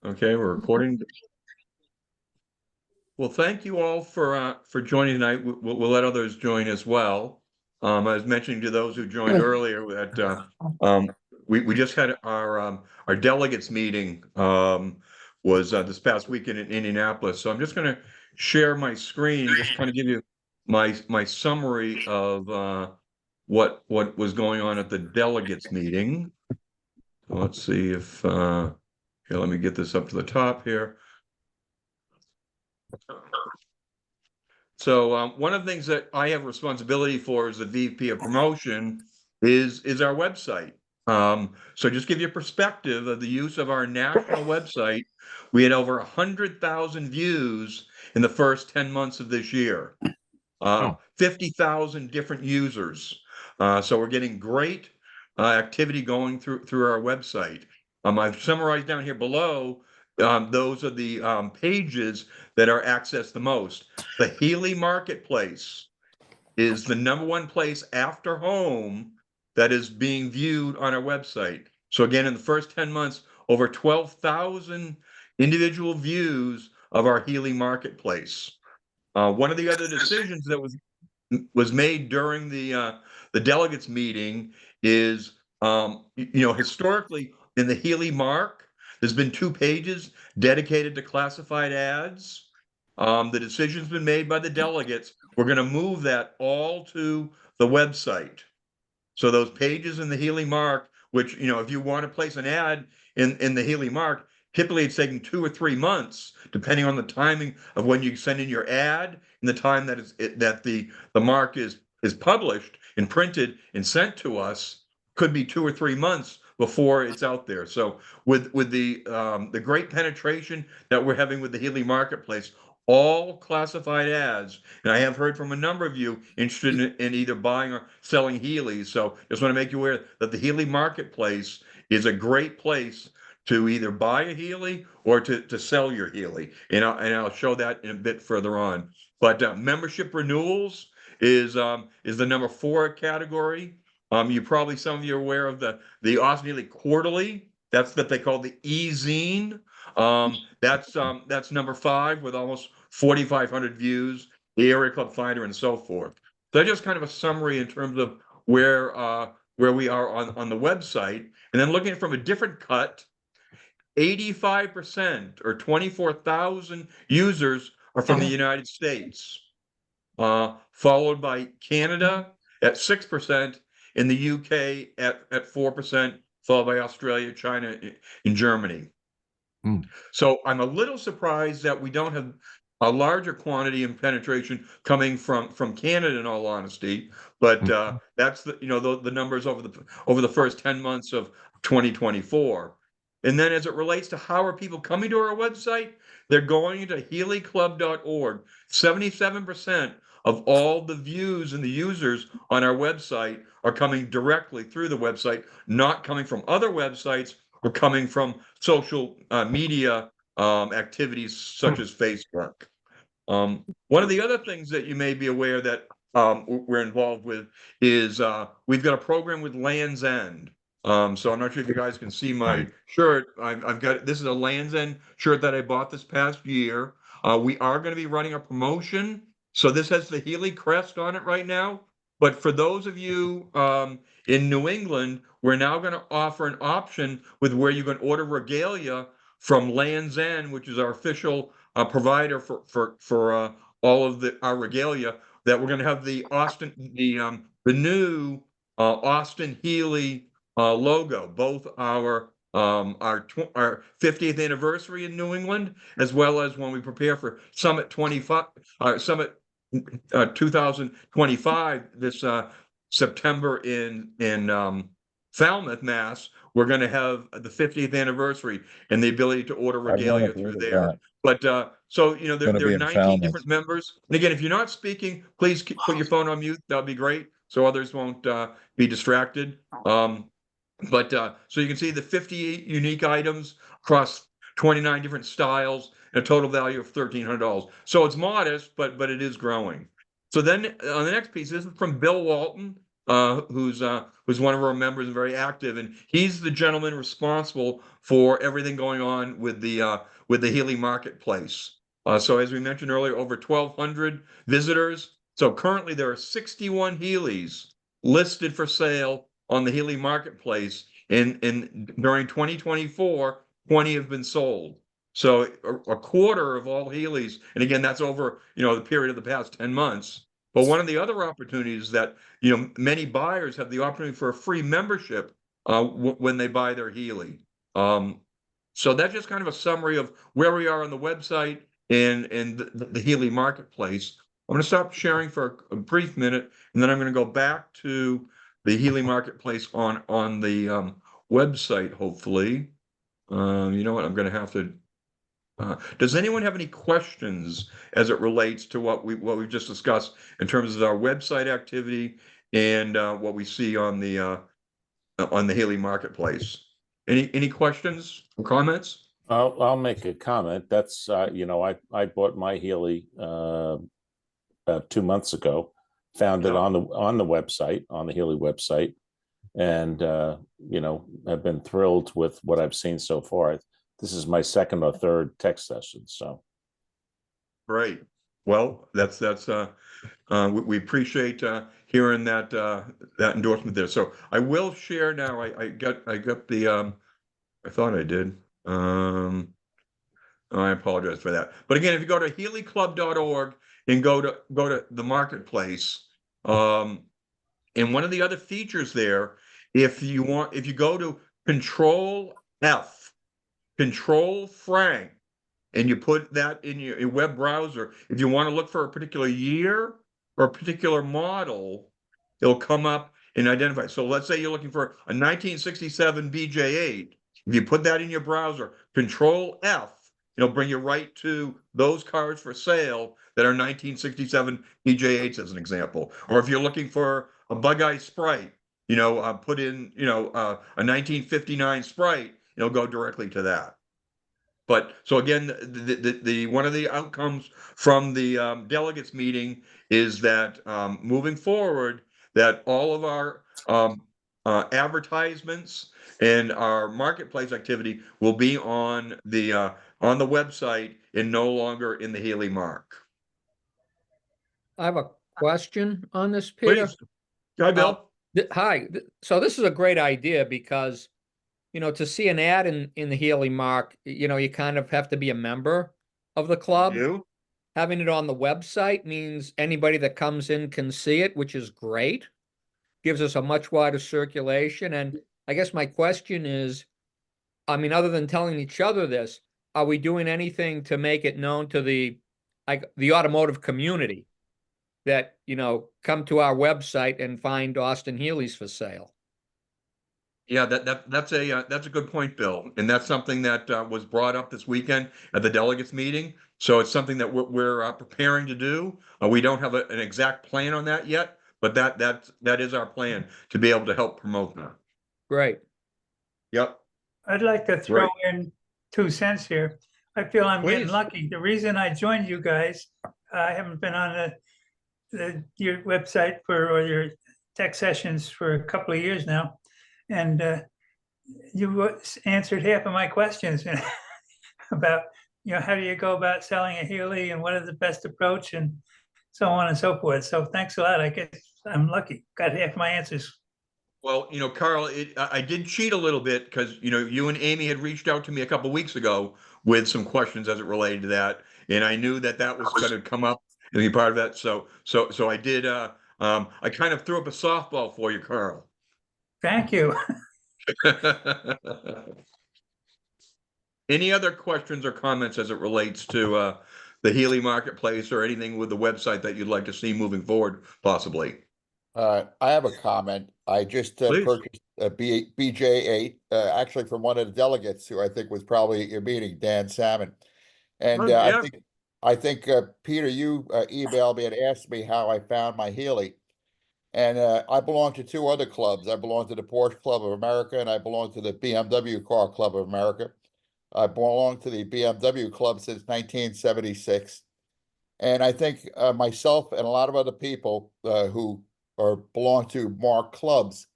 Okay, we're recording. Well, thank you all for joining tonight. We'll let others join as well. I was mentioning to those who joined earlier that we just had our delegates meeting was this past weekend in Indianapolis. So I'm just going to share my screen, just kind of give you my summary of what was going on at the delegates meeting. So let's see if here. Let me get this up to the top here. So one of the things that I have responsibility for as the VP of promotion is our website. So just give you a perspective of the use of our national website. We had over 100,000 views in the first 10 months of this year. 50,000 different users. So we're getting great activity going through our website. I've summarized down here below. Those are the pages that are accessed the most. The Healey Marketplace is the #1 place after home that is being viewed on our website. So again, in the first 10 months, over 12,000 individual views of our Healey Marketplace. One of the other decisions that was made during the delegates meeting is, historically in the Healey Mark, there's been 2 pages dedicated to classified ads. The decision's been made by the delegates. We're going to move that all to the website. So those pages in the Healey Mark, which, if you want to place an ad in the Healey Mark, typically it's taking 2 or 3 months, depending on the timing of when you send in your ad and the time that the mark is published and printed and sent to us. Could be 2 or 3 months before it's out there. So with the great penetration that we're having with the Healey Marketplace, all classified ads, and I have heard from a number of you interested in either buying or selling Healey. So just want to make you aware that the Healey Marketplace is a great place to either buy a Healey or to sell your Healey. And I'll show that in a bit further on. But membership renewals is the #4 category. Some of you are aware of the Austin-Healey Quarterly. That's that they call the e-zine. That's #5 with almost 4,500 views, the Area Club Finder, and so forth. So that's just kind of a summary in terms of where we are on the website. And then looking from a different cut, 85% or 24,000 users are from the United States, followed by Canada at 6%, in the UK at 4%, followed by Australia, China, and Germany. So I'm a little surprised that we don't have a larger quantity and penetration coming from Canada, in all honesty. But that's the numbers over the first 10 months of 2024. And then as it relates to how are people coming to our website, they're going to HealeyClub.org. 77% of all the views and the users on our website are coming directly through the website, not coming from other websites or coming from social media activities such as Facebook. One of the other things that you may be aware that we're involved with is we've got a program with Land's End. So I'm not sure if you guys can see my shirt. I've got, this is a Land's End shirt that I bought this past year. We are going to be running a promotion. So this has the Healey crest on it right now. But for those of you in New England, we're now going to offer an option with where you can order regalia from Land's End, which is our official provider for all of our regalia. That we're going to have the new Austin-Healey logo, both our 50th anniversary in New England, as well as when we prepare for Summit 2025 this September in Falmouth, Mass. We're going to have the 50th anniversary and the ability to order regalia through there. But so there are 19 different members. And again, if you're not speaking, please put your phone on mute. That'll be great, so others won't be distracted. But so you can see the 58 unique items across 29 different styles, and a total value of $1,300. So it's modest, but it is growing. So then on the next piece, this is from Bill Walton. who's one of our members and very active, and he's the gentleman responsible for everything going on with the Healey marketplace. So as we mentioned earlier, over 1,200 visitors. So currently there are 61 Healeys listed for sale on the Healey marketplace. And during 2024, 20 have been sold. So a quarter of all Healeys, and again, that's over, the period of the past 10 months. But one of the other opportunities that, many buyers have the opportunity for a free membership when they buy their Healey. So that's just kind of a summary of where we are on the website and the Healey marketplace. I'm going to stop sharing for a brief minute, and then I'm going to go back to the Healey marketplace on the website, hopefully. You know what? I'm going to have to. Does anyone have any questions as it relates to what we've just discussed in terms of our website activity and what we see on the Healey marketplace? Any questions or comments? I'll make a comment. That's I bought my Healey about 2 months ago, found it on the website, on the Healey website, and I've been thrilled with what I've seen so far. This is my second or third tech session, so. Great. Well, that's we appreciate hearing that endorsement there. So I will share now. I got the I thought I did. I apologize for that. But again, if you go to healeyclub.org and go to the marketplace, and one of the other features there, if you go to Control Frank, and you put that in your web browser, if you want to look for a particular year or a particular model, it'll come up and identify. So let's say you're looking for a 1967 BJ8. If you put that in your browser, Control F, it'll bring you right to those cars for sale that are 1967 BJ8s as an example. Or if you're looking for a Bugeye Sprite, put in, a 1959 Sprite, it'll go directly to that. But so again, the one of the outcomes from the delegates meeting is that moving forward, that all of our advertisements and our marketplace activity will be on the website and no longer in the Healey mark. I have a question on this, Peter. Please. Hi, Bill. Hi. So this is a great idea because, to see an ad in the Healey mark, you kind of have to be a member of the club. You? Having it on the website means anybody that comes in can see it, which is great. Gives us a much wider circulation. And I guess my question is, other than telling each other this, are we doing anything to make it known to the automotive community that, come to our website and find Austin-Healey's for sale? Yeah, that's a good point, Bill, and that's something that was brought up this weekend at the delegates meeting. So it's something that we're preparing to do. We don't have an exact plan on that yet, but that is our plan to be able to help promote that. Great. Yep. I'd like to throw in 2 cents here. I feel I'm getting Please. lucky. The reason I joined you guys, I haven't been on your website or your tech sessions for a couple of years now. And you answered half of my questions about, how do you go about selling a Healey and what is the best approach and so on and so forth. So thanks a lot. I guess I'm lucky. Got half my answers. Well, Carl, I did cheat a little bit because, you and Amy had reached out to me a couple of weeks ago with some questions as it related to that. And I knew that was going to come up and be part of that. So I did, I kind of threw up a softball for you, Carl. Thank you. Any other questions or comments as it relates to the Healey marketplace or anything with the website that you'd like to see moving forward, possibly? I have a comment. I just purchased a BJ8, actually from one of the delegates who I think was probably at your meeting, Dan Salmon. And yeah. I think Peter, you emailed me and asked me how I found my Healey. And I belong to 2 other clubs. I belong to the Porsche Club of America, and I belong to the BMW Car Club of America. I belong to the BMW Club since 1976. And I think myself and a lot of other people who or belong to marked clubs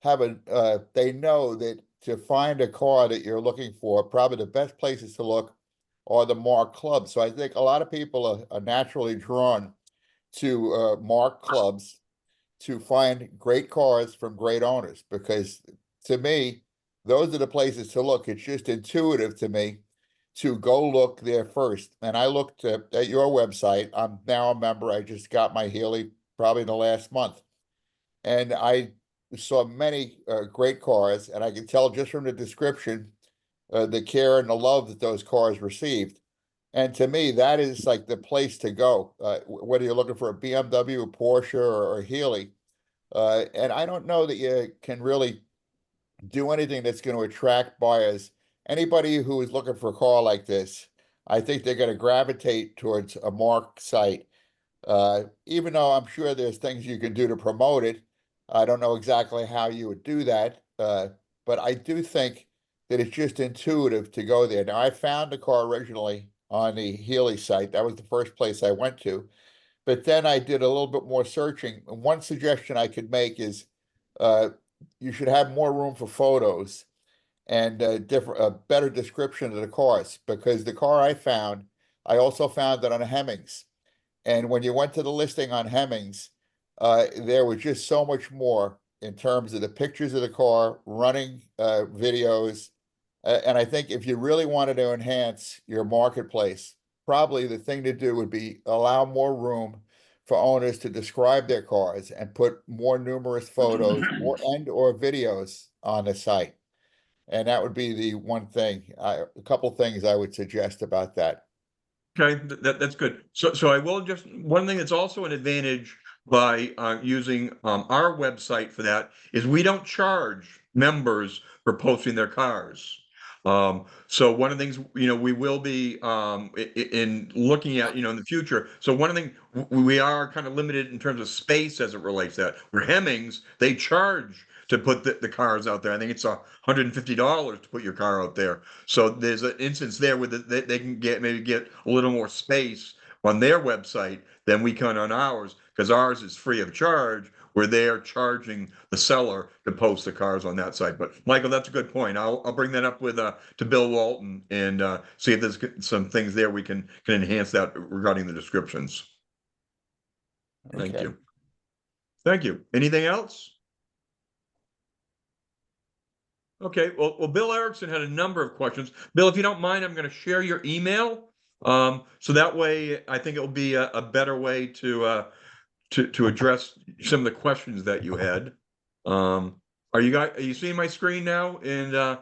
have they know that to find a car that you're looking for, probably the best places to look are the marked clubs. So I think a lot of people are naturally drawn to marked clubs to find great cars from great owners, because to me, those are the places to look. It's just intuitive to me to go look there first. And I looked at your website. I'm now a member. I just got my Healy probably in the last month. And I saw many great cars, and I can tell just from the description the care and the love that those cars received. And to me, that is like the place to go, whether you're looking for a BMW, a Porsche, or a Healy. And I don't know that you can really do anything that's going to attract buyers. Anybody who is looking for a car like this, I think they're going to gravitate towards a marked site. Even though I'm sure there's things you can do to promote it, I don't know exactly how you would do that. But I do think that it's just intuitive to go there. Now, I found the car originally on the Healy site. That was the first place I went to. But then I did a little bit more searching. And one suggestion I could make is you should have more room for photos and a better description of the cars, because the car I also found it on Hemmings. And when you went to the listing on Hemmings, there was just so much more in terms of the pictures of the car, running videos. And I think if you really wanted to enhance your marketplace, probably the thing to do would be allow more room for owners to describe their cars and put more numerous photos or videos on the site. And that would be the one thing, a couple things I would suggest about that. Okay, that's good. So I will just, one thing that's also an advantage by using our website for that is we don't charge members for posting their cars. So one of the things, we will be in looking at, in the future. So one of the things, we are kind of limited in terms of space as it relates to that. Where Hemmings, they charge to put the cars out there. I think it's $150 to put your car out there. So there's an instance there where they can maybe get a little more space on their website than we can on ours, because ours is free of charge, where they are charging the seller to post the cars on that site. But Michael, that's a good point. I'll bring that up with to Bill Walton and see if there's some things there we can enhance that regarding the descriptions. Thank Okay. you. Thank you. Anything else? Okay, well, Bill Erickson had a number of questions. Bill, if you don't mind, I'm going to share your email. So that way, I think it will be a better way to address some of the questions that you had. Are you seeing my screen now? And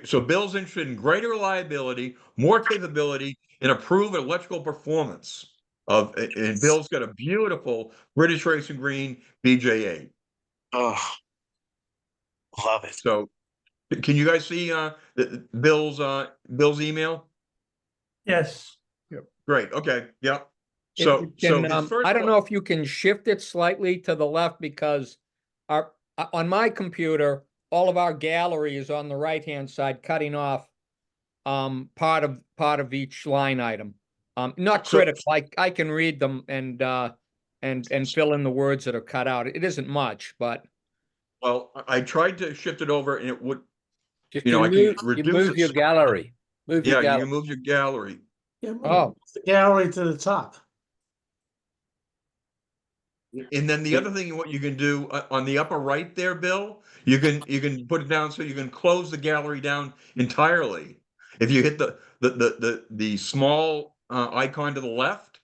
so Bill's interested in greater reliability, more capability, and improved electrical performance and Bill's got a beautiful British Racing Green BJ8. Oh, love it. So can you guys see Bill's email? Yes. Great. Okay. Yep. So his first I don't know if you can shift it slightly to the left, because on my computer, all of our gallery is on the right-hand side, cutting off part of each line item. Not critical. I can read them and fill in the words that are cut out. It isn't much, but well, I tried to shift it over and it would, You I can can move, reduce you move it. your gallery. Move Yeah, your you gallery. can move your gallery. Yeah, move oh, the gallery to the top. And then the other thing, what you can do on the upper right there, Bill, you can put it down so you can close the gallery down entirely. If you hit the small icon to the left,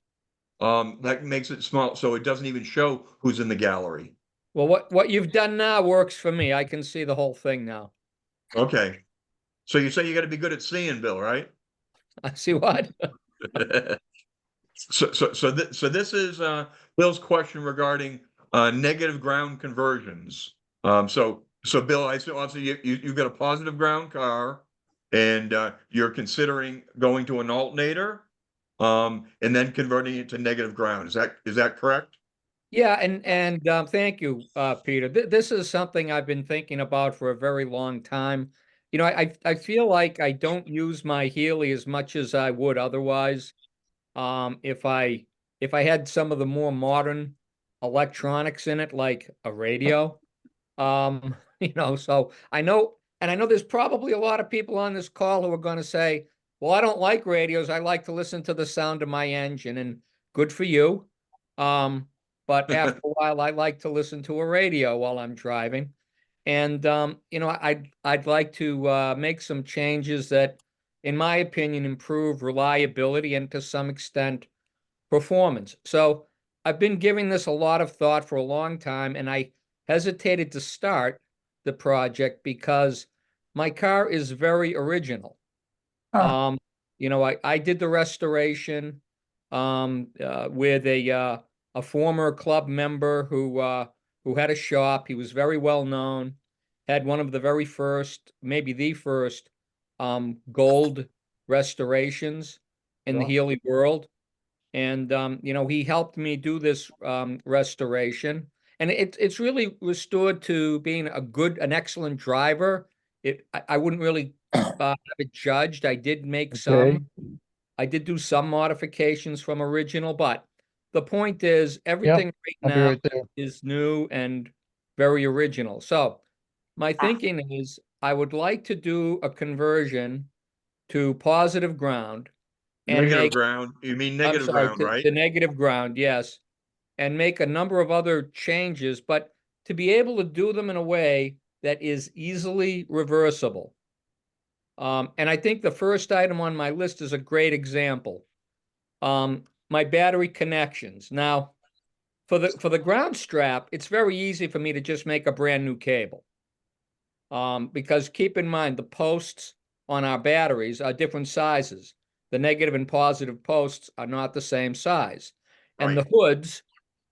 that makes it small, so it doesn't even show who's in the gallery. well, what you've done now works for me. I can see the whole thing now. Okay, so you say you got to be good at seeing, Bill, right? I see what? So this is Bill's question regarding negative ground conversions. So Bill, I see obviously you've got a positive ground car, and you're considering going to an alternator, and then converting it to negative ground. Is that correct? Yeah, and thank you, Peter. This is something I've been thinking about for a very long time. I feel like I don't use my Healy as much as I would otherwise. If I had some of the more modern electronics in it, like a radio. So I know there's probably a lot of people on this call who are going to say, well, I don't like radios. I like to listen to the sound of my engine, and good for you. But after a while, I like to listen to a radio while I'm driving. And, I'd like to make some changes that, in my opinion, improve reliability and to some extent performance. So I've been giving this a lot of thought for a long time, and I hesitated to start the project because my car is very original. Oh. I did the restoration with a former club member who had a shop. He was very well known, had one of the very first, maybe the first, gold restorations in the Yeah. Healey world. And he helped me do this restoration, and it's really restored to being an excellent driver. I wouldn't really have it judged. I did do some modifications from original, but the point is everything right I'll be now right there. is new and very original. So my thinking is I would like to do a conversion to positive ground and Negative make ground, you mean I'm negative sorry, ground, right? to negative ground, yes, and make a number of other changes, but to be able to do them in a way that is easily reversible. And I think the first item on my list is a great example. My battery connections. Now, for the ground strap, it's very easy for me to just make a brand new cable. Because keep in mind, the posts on our batteries are different sizes. The negative and positive posts are not the same size. And the Right. hoods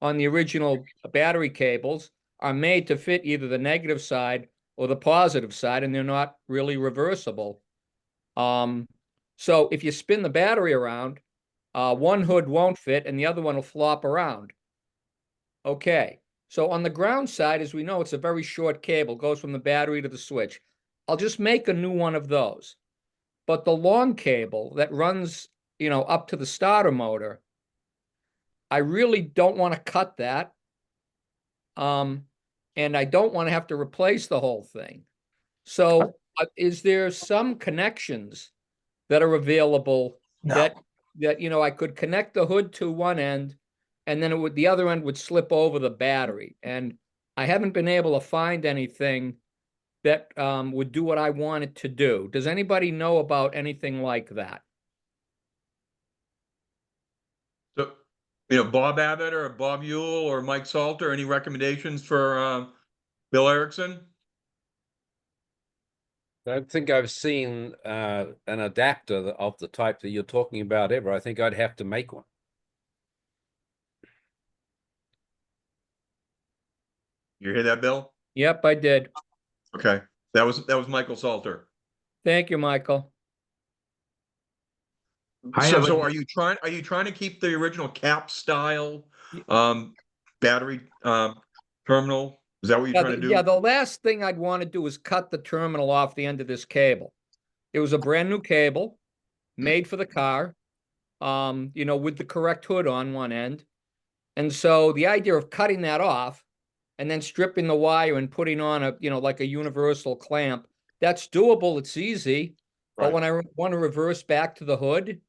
on the original battery cables are made to fit either the negative side or the positive side, and they're not really reversible. So if you spin the battery around, one hood won't fit and the other one will flop around. Okay. So on the ground side, as we know, it's a very short cable, goes from the battery to the switch. I'll just make a new one of those. But the long cable that runs, up to the starter motor, I really don't want to cut that. And I don't want to have to replace the whole thing. So is there some connections that are available No. that I could connect the hood to one end and then the other end would slip over the battery? And I haven't been able to find anything that would do what I want it to do. Does anybody know about anything like that? So, Bob Abbott or Bob Yule or Mike Salter, any recommendations for Bill Erickson? I don't think I've seen an adapter of the type that you're talking about ever. I think I'd have to make one. You hear that, Bill? Yep, I did. Okay, that was Michael Salter. Thank you, Michael. So are you trying to keep the original cap style battery terminal? Is that what you're trying to do? Yeah, the last thing I'd want to do is cut the terminal off the end of this cable. It was a brand new cable made for the car, with the correct hood on one end. And so the idea of cutting that off and then stripping the wire and putting on like a universal clamp, that's doable. It's easy. But when I want to reverse back to the hood,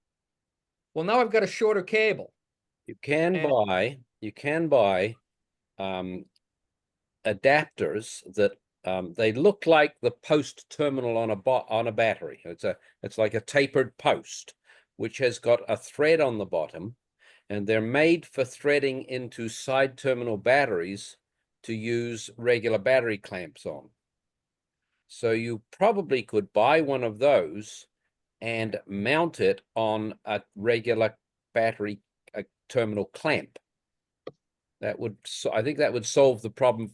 well, now I've got a shorter cable. You can buy adapters that they look like the post terminal on a battery. It's like a tapered post, which has got a thread on the bottom, and they're made for threading into side terminal batteries to use regular battery clamps on. So you probably could buy one of those and mount it on a regular battery terminal clamp. I think that would solve the problem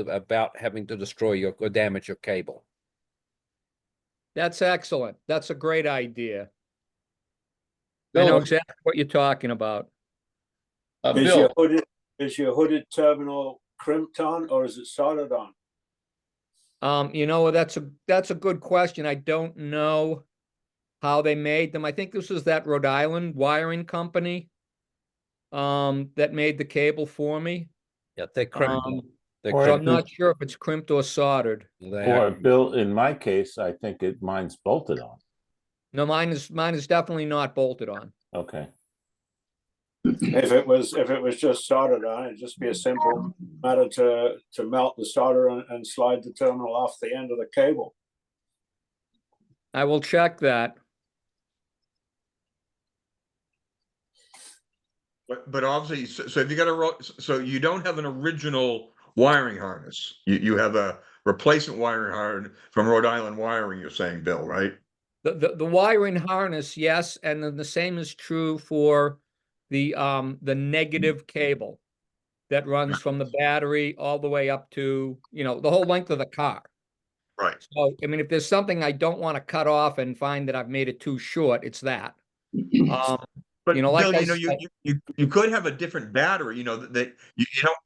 about having to destroy or damage your cable. That's excellent. That's a great idea. I know exactly what you're talking about. Is Bill, your hooded terminal crimped on, or is it soldered on? That's a good question. I don't know how they made them. I think this was that Rhode Island wiring company that made the cable for me. Yeah, they're crimped. They're Or So if I'm crimped. not sure if it's crimped or soldered. They are Or crimped. Bill, in my case, I think mine's bolted on. No, mine is definitely not bolted on. Okay. If it was just soldered on, it'd just be a simple matter to melt the solder and slide the terminal off the end of the cable. I will check that. But obviously, so if you got so you don't have an original wiring harness. You have a replacement wiring harness from Rhode Island Wiring, you're saying, Bill, right? The wiring harness, yes, and then the same is true for the negative cable that runs from the battery all the way up to, the whole length of the car. Right. So, I mean, if there's something I don't want to cut off and find that I've made it too short, it's that. But Like Bill, I you said, you could have a different battery, that you don't.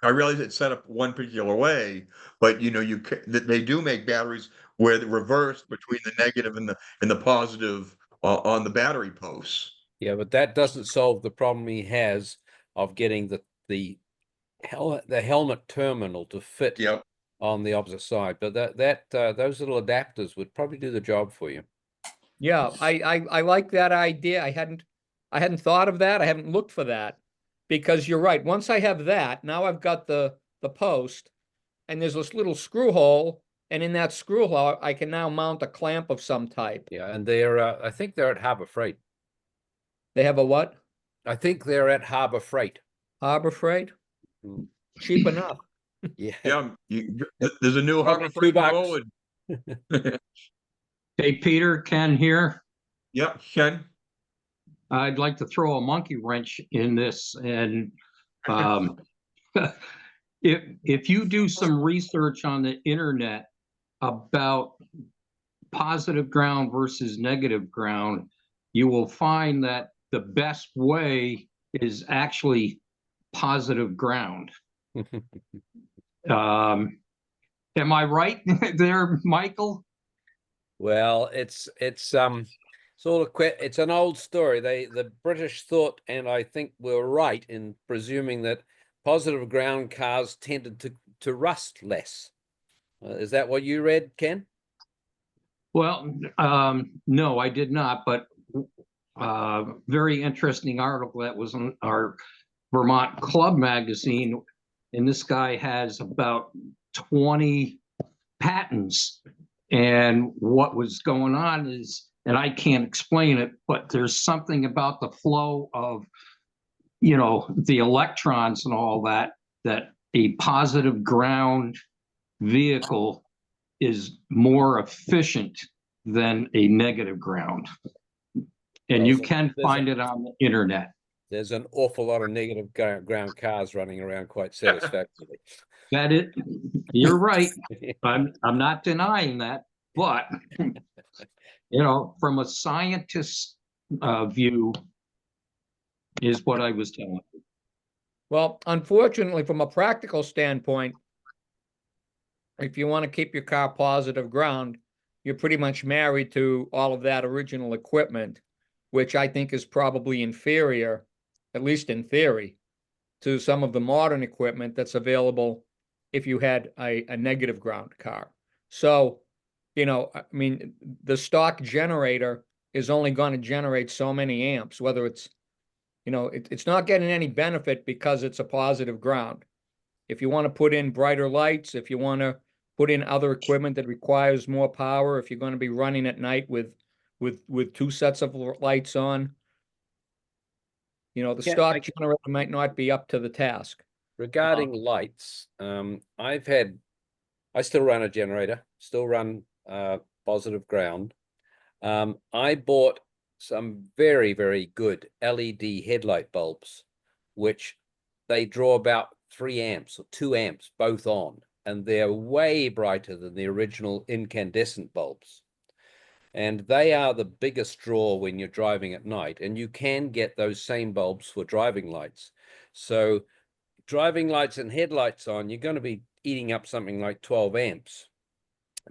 I realize it's set up one particular way, but they do make batteries where the reverse between the negative and the positive on the battery posts. Yeah, but that doesn't solve the problem he has of getting the helmet terminal to fit Yep. on the opposite side. But those little adapters would probably do the job for you. yeah, I like that idea. I hadn't thought of that. I haven't looked for that, because you're right. Once I have that, now I've got the post, and there's this little screw hole, and in that screw hole, I can now mount a clamp of some type. Yeah, and I think they're at Harbor Freight. They have a what? I think they're at Harbor Freight. Harbor Freight? Mm. Cheap enough. Yeah. Yeah. There's a new Probably Harbor Freight $2. Road. Hey, Peter, Ken here. Yep, Ken. I'd like to throw a monkey wrench in this, and if you do some research on the internet about positive ground versus negative ground, you will find that the best way is actually positive ground. Am I right there, Michael? Well, it's it's an old story. The British thought, and I think we're right in presuming that positive ground cars tended to rust less. Is that what you read, Ken? Well, no, I did not, but very interesting article that was in our Vermont Club magazine, and this guy has about 20 patents, and what was going on is, and I can't explain it, but there's something about the flow of, the electrons and all that a positive ground vehicle is more efficient than a negative ground. And you can find it on the internet. There's an awful lot of negative ground cars running around quite satisfactorily. That it, you're right. I'm not denying that, but from a scientist's view is what I was telling you. Well, unfortunately, from a practical standpoint, if you want to keep your car positive ground, you're pretty much married to all of that original equipment, which I think is probably inferior, at least in theory, to some of the modern equipment that's available if you had a negative ground car. So, I mean, the stock generator is only going to generate so many amps, whether it's, it's not getting any benefit because it's a positive ground. If you want to put in brighter lights, if you want to put in other equipment that requires more power, if you're going to be running at night with two sets of lights on, the stock generator might not be up to the task. Regarding lights, I still run a generator, still run positive ground. I bought some very, very good LED headlight bulbs, which they draw about 3 amps or 2 amps both on, and they're way brighter than the original incandescent bulbs. And they are the biggest draw when you're driving at night, and you can get those same bulbs for driving lights. So driving lights and headlights on, you're going to be eating up something like 12 amps.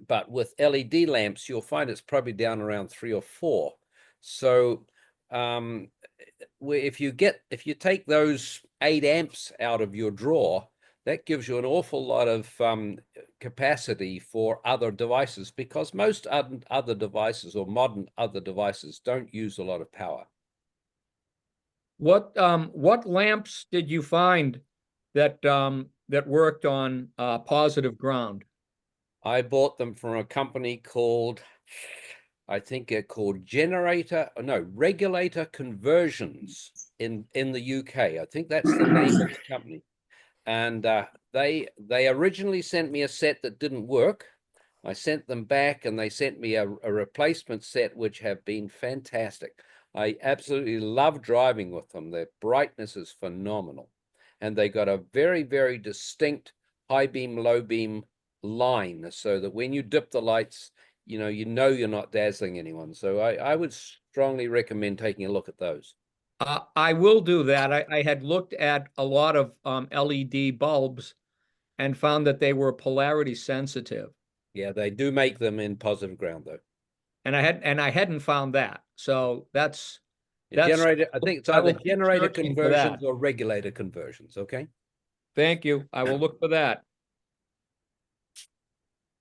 But with LED lamps, you'll find it's probably down around 3 or 4. So if you take those 8 amps out of your drawer, that gives you an awful lot of capacity for other devices, because most other devices, or modern other devices, don't use a lot of power. What lamps did you find that that worked on positive ground? I bought them from a company called, I think they're called Regulator Conversions in the UK. I think that's the name of the company. And they originally sent me a set that didn't work. I sent them back, and they sent me a replacement set, which have been fantastic. I absolutely love driving with them. Their brightness is phenomenal, and they got a very, very distinct high beam, low beam line, so that when you dip the lights, you know you're not dazzling anyone. So I would strongly recommend taking a look at those. I will do that. I had looked at a lot of LED bulbs and found that they were polarity sensitive. Yeah, they do make them in positive ground, though. And I hadn't found that. So that's generator. I think it's I will either keep generator searching for conversions that. or regulator conversions. Okay. Thank you. I will look for that.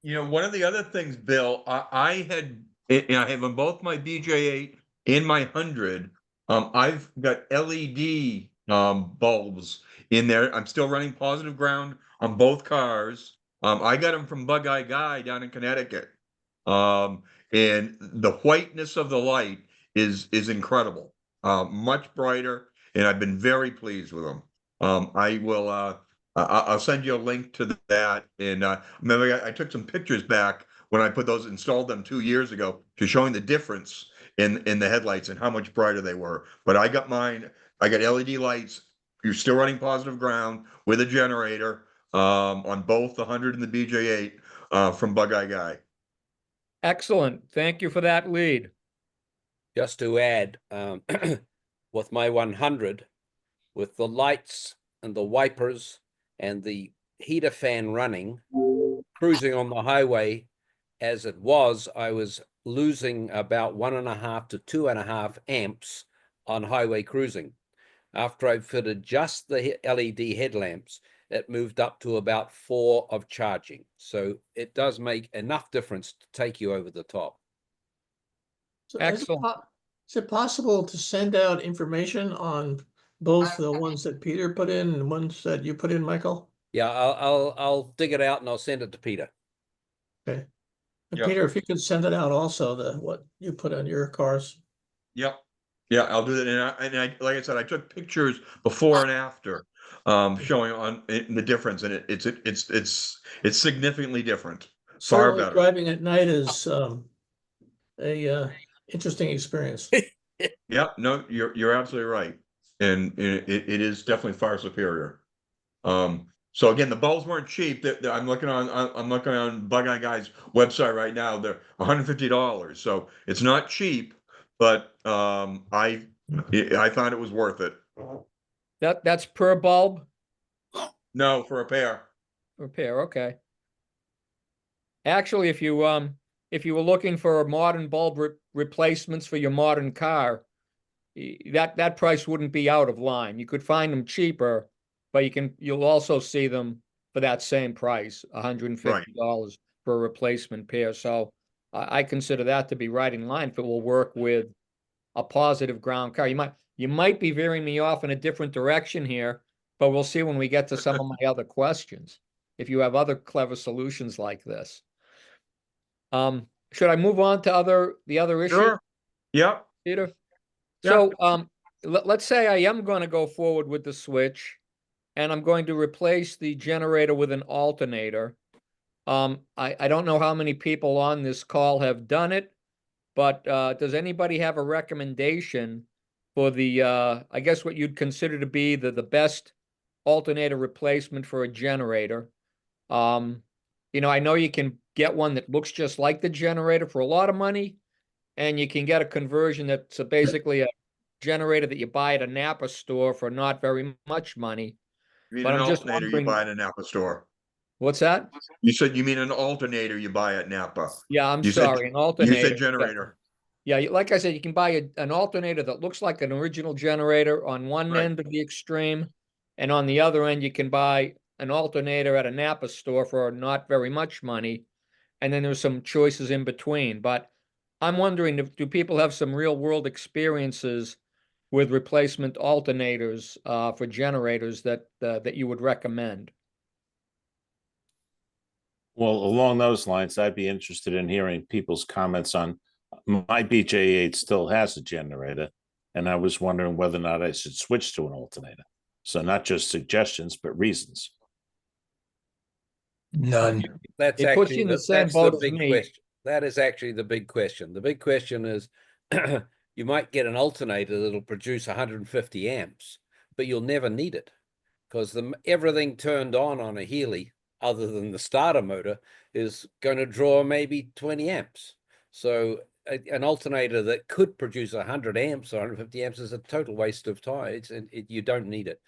You know, one of the other things, Bill, I have on both my BJ8 and my 100, I've got LED bulbs in there. I'm still running positive ground on both cars. I got them from Bugeye Guy down in Connecticut. And the whiteness of the light is incredible. Much brighter, and I've been very pleased with them. I'll send you a link to that. And remember, I took some pictures back when I installed them 2 years ago, to showing the difference in the headlights and how much brighter they were. But I got mine. I got LED lights. You're still running positive ground with a generator on both the 100 and the BJ8 from Bugeye Guy. Excellent. Thank you for that lead. Just to add, with my 100, with the lights and the wipers and the heater fan running, cruising on the highway as it was, I was losing about 1.5 to 2.5 amps on highway cruising. After I fitted just the LED headlamps, it moved up to about 4 of charging. So it does make enough difference to take you over the top. So Excellent. Is it possible to send out information on both the ones that Peter put in and the ones that you put in, Michael? Yeah, I'll dig it out and I'll send it to Peter. Okay. And Yep. Peter, if you could send it out also, what you put on your cars. Yep. Yeah, I'll do that. And I like I said, I took pictures before and after, showing the difference, and it's significantly different. Far Certainly better. driving at night is a interesting experience. Yeah, no, you're absolutely right, and it is definitely far superior. So again, the bulbs weren't cheap. I'm looking on Bugeye Guy's website right now. They're $150, so it's not cheap, but I found it was worth it. That's per bulb? No, for a pair. Repair, okay. Actually, if you were looking for modern bulb replacements for your modern car, that price wouldn't be out of line. You could find them cheaper, but you'll also see them for that same price, $150 for a replacement pair. So I consider that to be right in line if it will work with a positive ground car. You might be veering me off in a different direction here, but we'll see when we get to some of my other questions, if you have other clever solutions like this. Should I move on to the other issue? Sure. Yep. Peter? Yeah. So let's say I am going to go forward with the switch, and I'm going to replace the generator with an alternator. I don't know how many people on this call have done it, but does anybody have a recommendation for the I guess what you'd consider to be the best alternator replacement for a generator? I know you can get one that looks just like the generator for a lot of money, and you can get a conversion that's basically a generator that you buy at a Napa store for not very much money. You mean But an I'm just alternator you wondering- buy at a Napa store? What's that? You said you mean an alternator you buy at Napa? Yeah, I'm You said- sorry, an alternator. You said generator. Yeah, like I said, you can buy an alternator that looks like an original generator on one Right. end of the extreme, and on the other end, you can buy an alternator at a Napa store for not very much money, and then there's some choices in between. But I'm wondering, do people have some real world experiences with replacement alternators for generators that you would recommend? Well, along those lines, I'd be interested in hearing people's comments on my BJ8 still has a generator, and I was wondering whether or not I should switch to an alternator. So not just suggestions, but reasons. None. That's It puts actually you in the same that's the boat as big me. question. That is actually the big question. The big question is you might get an alternator that'll produce 150 amps, but you'll never need it because everything turned on a Healey, other than the starter motor, is going to draw maybe 20 amps. So an alternator that could produce 100 amps or 150 amps is a total waste of time. You don't need it.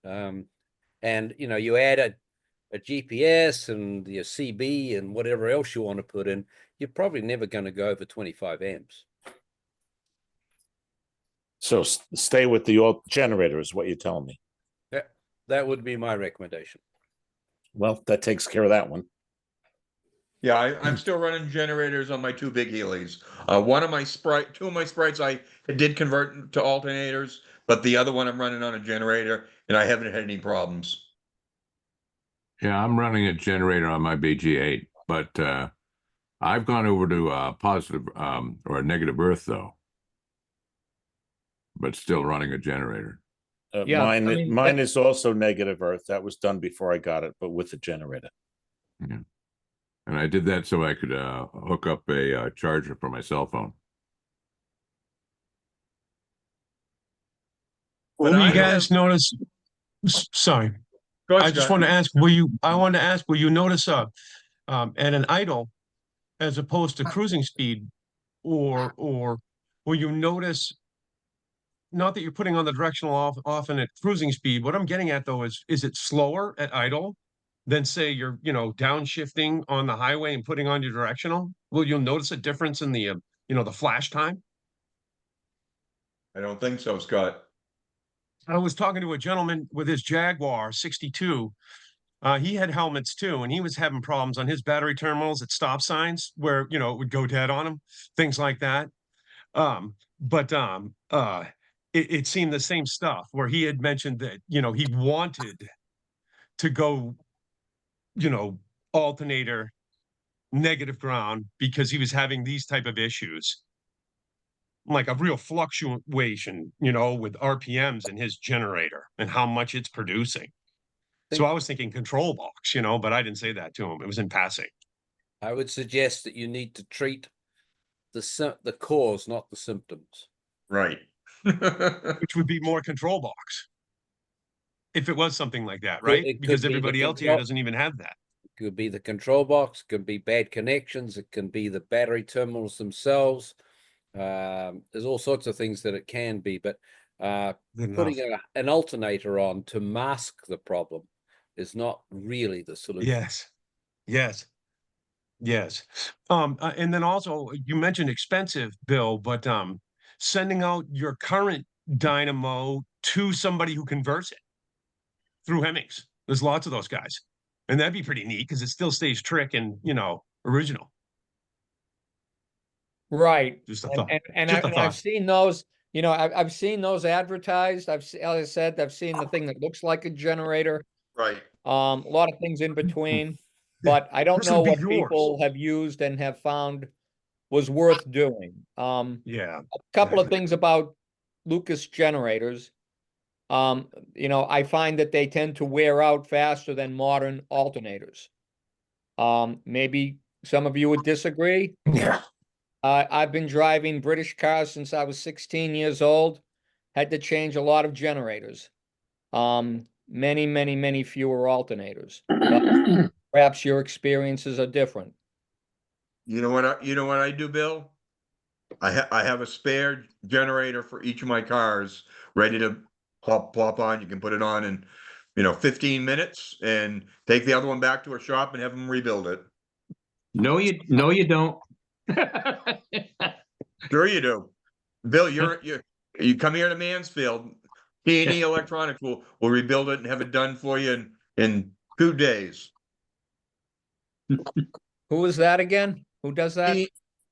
And you know, you add a GPS and your CB and whatever else you want to put in, you're probably never going to go over 25 amps. So stay with the generator is what you're telling me. That would be my recommendation. Well, that takes care of that one. Yeah, I'm still running generators on my two big Healey's. Two of my sprites I did convert to alternators, but the other one I'm running on a generator, and I haven't had any problems. Yeah, I'm running a generator on my BG8, but I've gone over to positive or a negative earth though, but still running a generator. Yeah, I mean, mine is also negative earth. That was done before I got it, but with the generator. Yeah. And I did that so I could hook up a charger for my cell phone. But Will I you don't guys notice? Sorry, Go ahead, I just Scott. want to ask. I want to ask. Will you notice at an idle, as opposed to cruising speed, or will you notice? Not that you're putting on the directional often at cruising speed. What I'm getting at though is it slower at idle than say you're downshifting on the highway and putting on your directional? Will you notice a difference in the the flash time? I don't think so, Scott. I was talking to a gentleman with his Jaguar 62. He had helmets too, and he was having problems on his battery terminals at stop signs where it would go dead on him, things like that. But it seemed the same stuff where he had mentioned that he wanted to go alternator negative ground because he was having these type of issues, like a real fluctuation with RPMs in his generator and how much it's producing. So I was thinking control box, but I didn't say that to him. It was in passing. I would suggest that you need to treat the cause, not the symptoms. Right. Which would be more control box if it was something like that, right? Because everybody else here doesn't even have that. It could be the control box, could be bad connections, it can be the battery terminals themselves. There's all sorts of things that it can be, but putting an alternator on to mask the problem is not really the solution. Yes. And then also you mentioned expensive, Bill, but sending out your current dynamo to somebody who converts it through Hemmings. There's lots of those guys. And that'd be pretty neat because it still stays trick and original. right. Just a thought. And I've seen those, I've seen those advertised. As I said, I've seen the thing that looks like a generator. Right. A lot of things in between, but I don't know what people have used and have found was worth doing. Yeah. A couple of things about Lucas generators. I find that they tend to wear out faster than modern alternators. Maybe some of you would disagree. Yeah. I've been driving British cars since I was 16 years old. Had to change a lot of generators. Many fewer alternators. But perhaps your experiences are different. You know what I do, Bill? I have a spare generator for each of my cars ready to plop on. You can put it on in 15 minutes and take the other one back to a shop and have them rebuild it. No, you don't. Sure you do. Bill, you come here to Mansfield, P&E Electronics will rebuild it and have it done for you in 2 days. Who is that again? Who does that?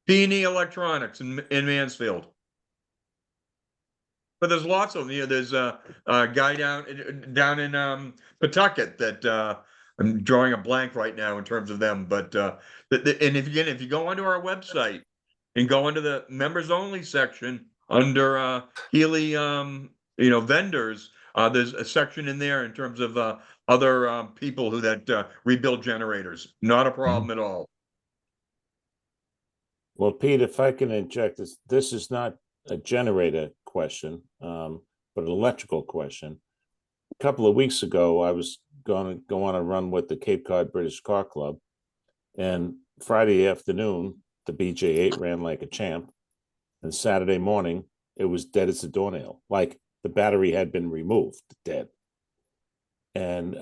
P&E Electronics in Mansfield. But there's lots of them. You know, there's a guy down in Pawtucket that I'm drawing a blank right now in terms of them. But and if you go onto our website and go into the members only section under Healy vendors, there's a section in there in terms of other people who rebuild generators. Not a problem at all. Well, Pete, if I can inject this is not a generator question, but an electrical question. A couple of weeks ago, I was going to go on a run with the Cape Cod British Car Club, and Friday afternoon, the BJ8 ran like a champ, and Saturday morning, it was dead as a doornail, like the battery had been removed, dead. And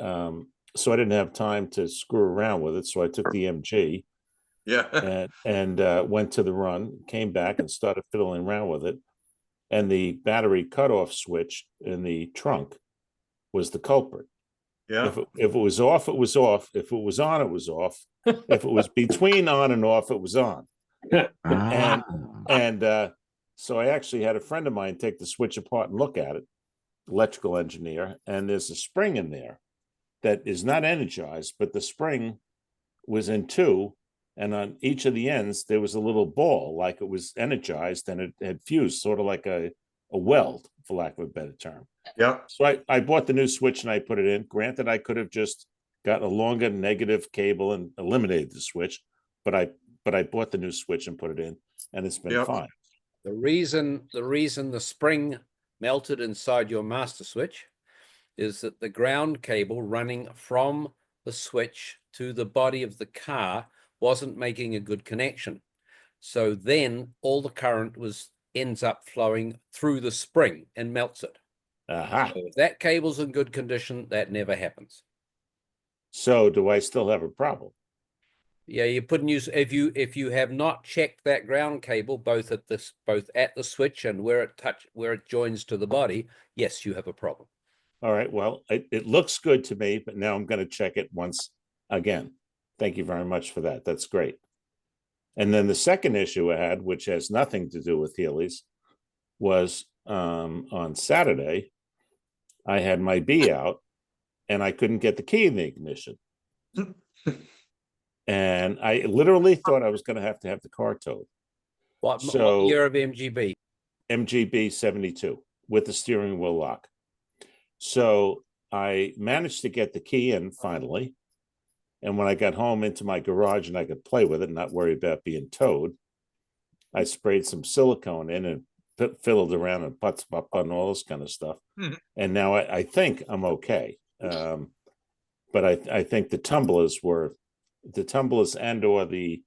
so I didn't have time to screw around with it, so I took the MG. Yeah. and went to the run, came back and started fiddling around with it. And the battery cutoff switch in the trunk was the culprit. Yeah. If it was off, it was off. If it was on, it was off. If it was between on and off, it was on. And so I actually had a friend of mine take the switch apart and look at it, electrical engineer, and there's a spring in there that is not energized, but the spring was in two. And on each of the ends, there was a little ball, like it was energized and it had fused, sort of like a weld, for lack of a better term. Yeah. So I bought the new switch and I put it in. Granted, I could have just got a longer negative cable and eliminated the switch, but I bought the new switch and put it in, and it's been fine. The reason the spring melted inside your master switch is that the ground cable running from the switch to the body of the car wasn't making a good connection. So then all the current ends up flowing through the spring and melts it. Aha. So if that cable's in good condition, that never happens. So do I still have a problem? Yeah, you put new if you have not checked that ground cable both at the switch and where it joins to the body, yes, you have a problem. All right. Well, it looks good to me, but now I'm going to check it once again. Thank you very much for that. That's great. And then the second issue I had, which has nothing to do with Healy's, was on Saturday, I had my B out and I couldn't get the key in the ignition. And I literally thought I was going to have the car towed. What year of MGB? MGB 72 with the steering wheel lock. So I managed to get the key in finally. And when I got home into my garage and I could play with it and not worry about being towed, I sprayed some silicone in and fiddled around and putts up on all this kind of stuff. And now I think I'm okay. But I think the tumblers and or the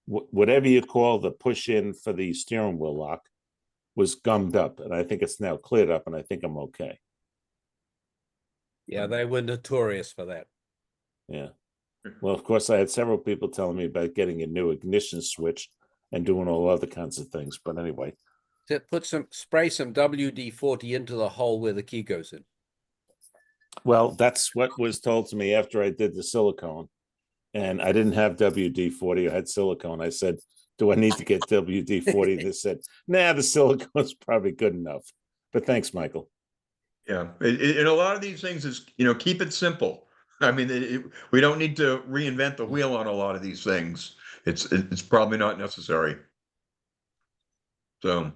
whatever you call the push in for the steering wheel lock was gummed up. And I think it's now cleared up and I think I'm okay. Yeah, they were notorious for that. Yeah. Well, of course, I had several people telling me about getting a new ignition switch and doing all other kinds of things. But anyway, spray some WD-40 into the hole where the key goes in. Well, that's what was told to me after I did the silicone, and I didn't have WD-40. I had silicone. I said, "Do I need to get WD-40?" They said, "Nah, the silicone's probably good enough." But thanks, Michael. Yeah, and a lot of these things is keep it simple. I mean, we don't need to reinvent the wheel on a lot of these things. It's probably not necessary. So,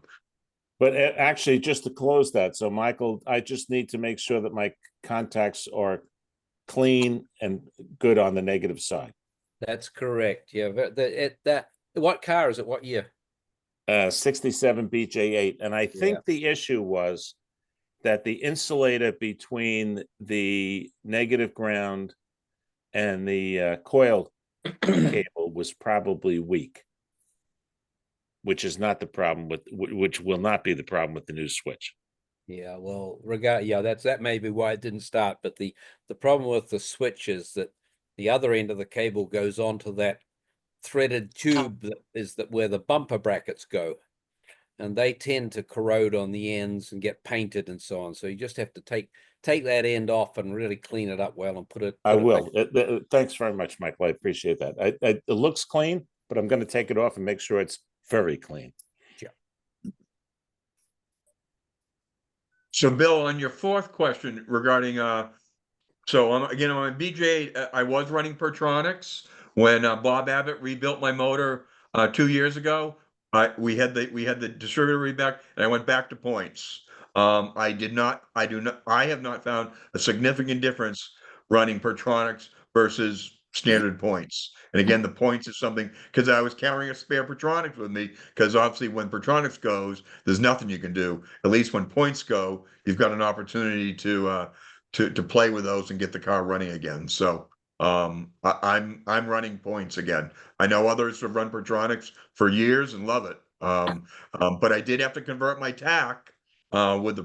but actually, just to close that, so Michael, I just need to make sure that my contacts are clean and good on the negative side. That's correct. Yeah, what car is it? What year? 67 BJ8, and I think the issue was that the insulator between the negative ground and the coil cable was probably weak, which is not the problem which will not be the problem with the new switch. Yeah, well, that may be why it didn't start. But the problem with the switch is that the other end of the cable goes onto that threaded tube that is where the bumper brackets go. and they tend to corrode on the ends and get painted and so on. So you just have to take that end off and really clean it up well and put it. I put it will. back. Thanks very much, Michael. I appreciate that. It looks clean, but I'm going to take it off and make sure it's very clean. So Bill, on your fourth question regarding, so again, on my BJ, I was running Pertronix when Bob Abbott rebuilt my motor 2 years ago. We had the distributor read back, and I went back to points. I have not found a significant difference running Pertronix versus standard points. And again, the points is something, because I was carrying a spare Pertronix with me, because obviously when Pertronix goes, there's nothing you can do. At least when points go, you've got an opportunity to play with those and get the car running again. So I'm running points again. I know others have run Pertronix for years and love it. But I did have to convert my Tach with